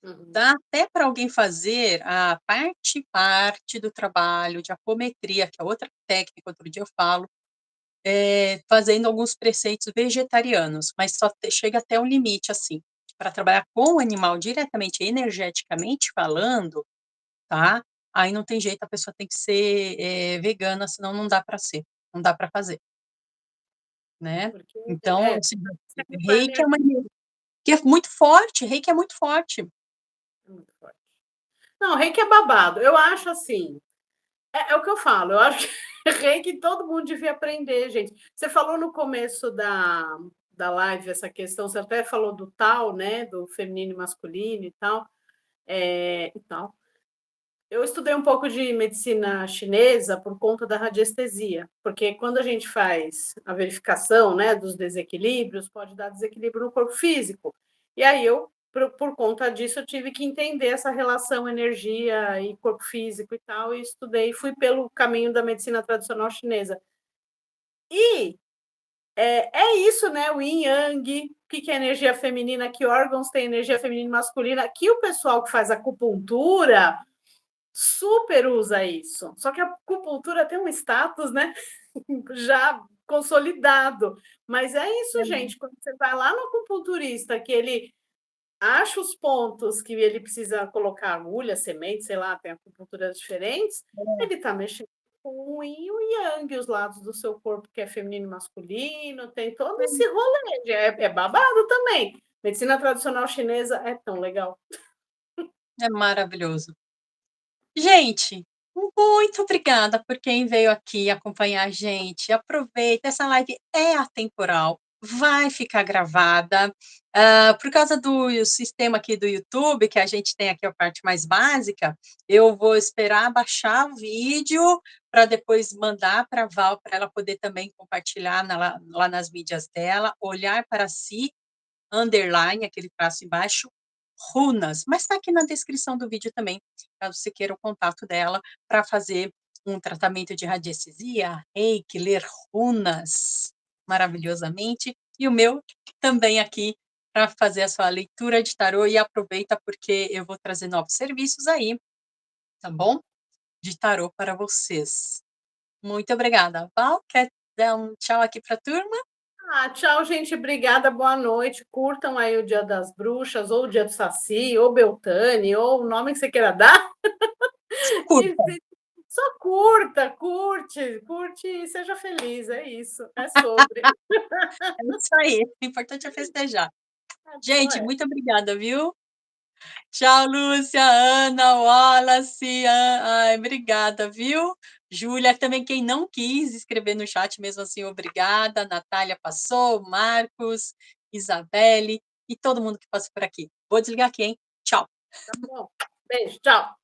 Speaker 1: Uhum.
Speaker 2: Dá até para alguém fazer a parte do trabalho de apometria, que é outra técnica, outro dia eu falo, fazendo alguns preceitos vegetarianos, mas só chega até um limite, assim, para trabalhar com o animal diretamente, energeticamente falando, tá? Aí não tem jeito, a pessoa tem que ser vegana, senão não dá para ser, não dá para fazer, né?
Speaker 1: Porque
Speaker 2: Então, assim,
Speaker 1: serve com a
Speaker 2: reiki é
Speaker 1: energia
Speaker 2: uma que é muito forte, reiki é muito forte.
Speaker 1: muito forte. Não, reiki é babado. Eu acho assim, é o que eu falo, eu acho que reiki todo mundo devia aprender, gente. Você falou no começo da live essa questão, você até falou do tal, né? Do feminino e masculino e tal. E tal. Eu estudei um pouco de medicina chinesa por conta da radiestesia, porque quando a gente faz a verificação, né, dos desequilíbrios, pode dar desequilíbrio no corpo físico. E aí por conta disso, eu tive que entender essa relação energia e corpo físico e tal, e estudei, fui pelo caminho da medicina tradicional chinesa. E é isso, né? O yin yang, o que é energia feminina, que órgãos têm energia feminina e masculina, que o pessoal que faz acupuntura super usa isso. Só que a acupuntura tem um status, né? Já consolidado. Mas é isso, gente. Quando você vai lá no acupunturista, que ele acha os pontos que ele precisa colocar agulha, semente, sei lá, tem acupunturas diferentes, ele está mexendo com o yin e o yang, os lados do seu corpo, que é feminino e masculino, tem todo esse rolê. É babado também. Medicina tradicional chinesa é tão legal.
Speaker 2: É maravilhoso. Gente, muito obrigada por quem veio aqui acompanhar a gente. Aproveita, essa live é atemporal, vai ficar gravada. Por causa do sistema aqui do YouTube, que a gente tem aqui a parte mais básica, eu vou esperar baixar o vídeo para depois mandar para a Val, para ela poder também compartilhar lá nas mídias dela, olhar para si, underline, aquele traço embaixo, runas, mas está aqui na descrição do vídeo também, caso você queira o contato dela para fazer um tratamento de radiestesia, reiki, ler runas maravilhosamente, e o meu também aqui para fazer a sua leitura de tarô, e aproveita porque eu vou trazer novos serviços aí, tá bom? De tarô para vocês. Muito obrigada. Val, quer dar um tchau aqui para a turma?
Speaker 1: Tchau, gente. Obrigada, boa noite. Curtam aí o Dia das Bruxas, ou o Dia do Saci, ou Beltane, ou o nome que você queira dar.
Speaker 2: Curta.
Speaker 1: Só curta, curte e seja feliz. É isso. É sobre.
Speaker 2: É isso aí. O importante é festejar. Gente,
Speaker 1: É.
Speaker 2: muito obrigada, viu? Tchau, Lúcia, Ana, Wallace. Ai, obrigada, viu? Júlia, também quem não quis escrever no chat, mesmo assim, obrigada. Natália passou, Marcos, Isabelle e todo mundo que passou por aqui. Vou desligar aqui, hein? Tchau.
Speaker 1: Tá bom. Beijo, tchau.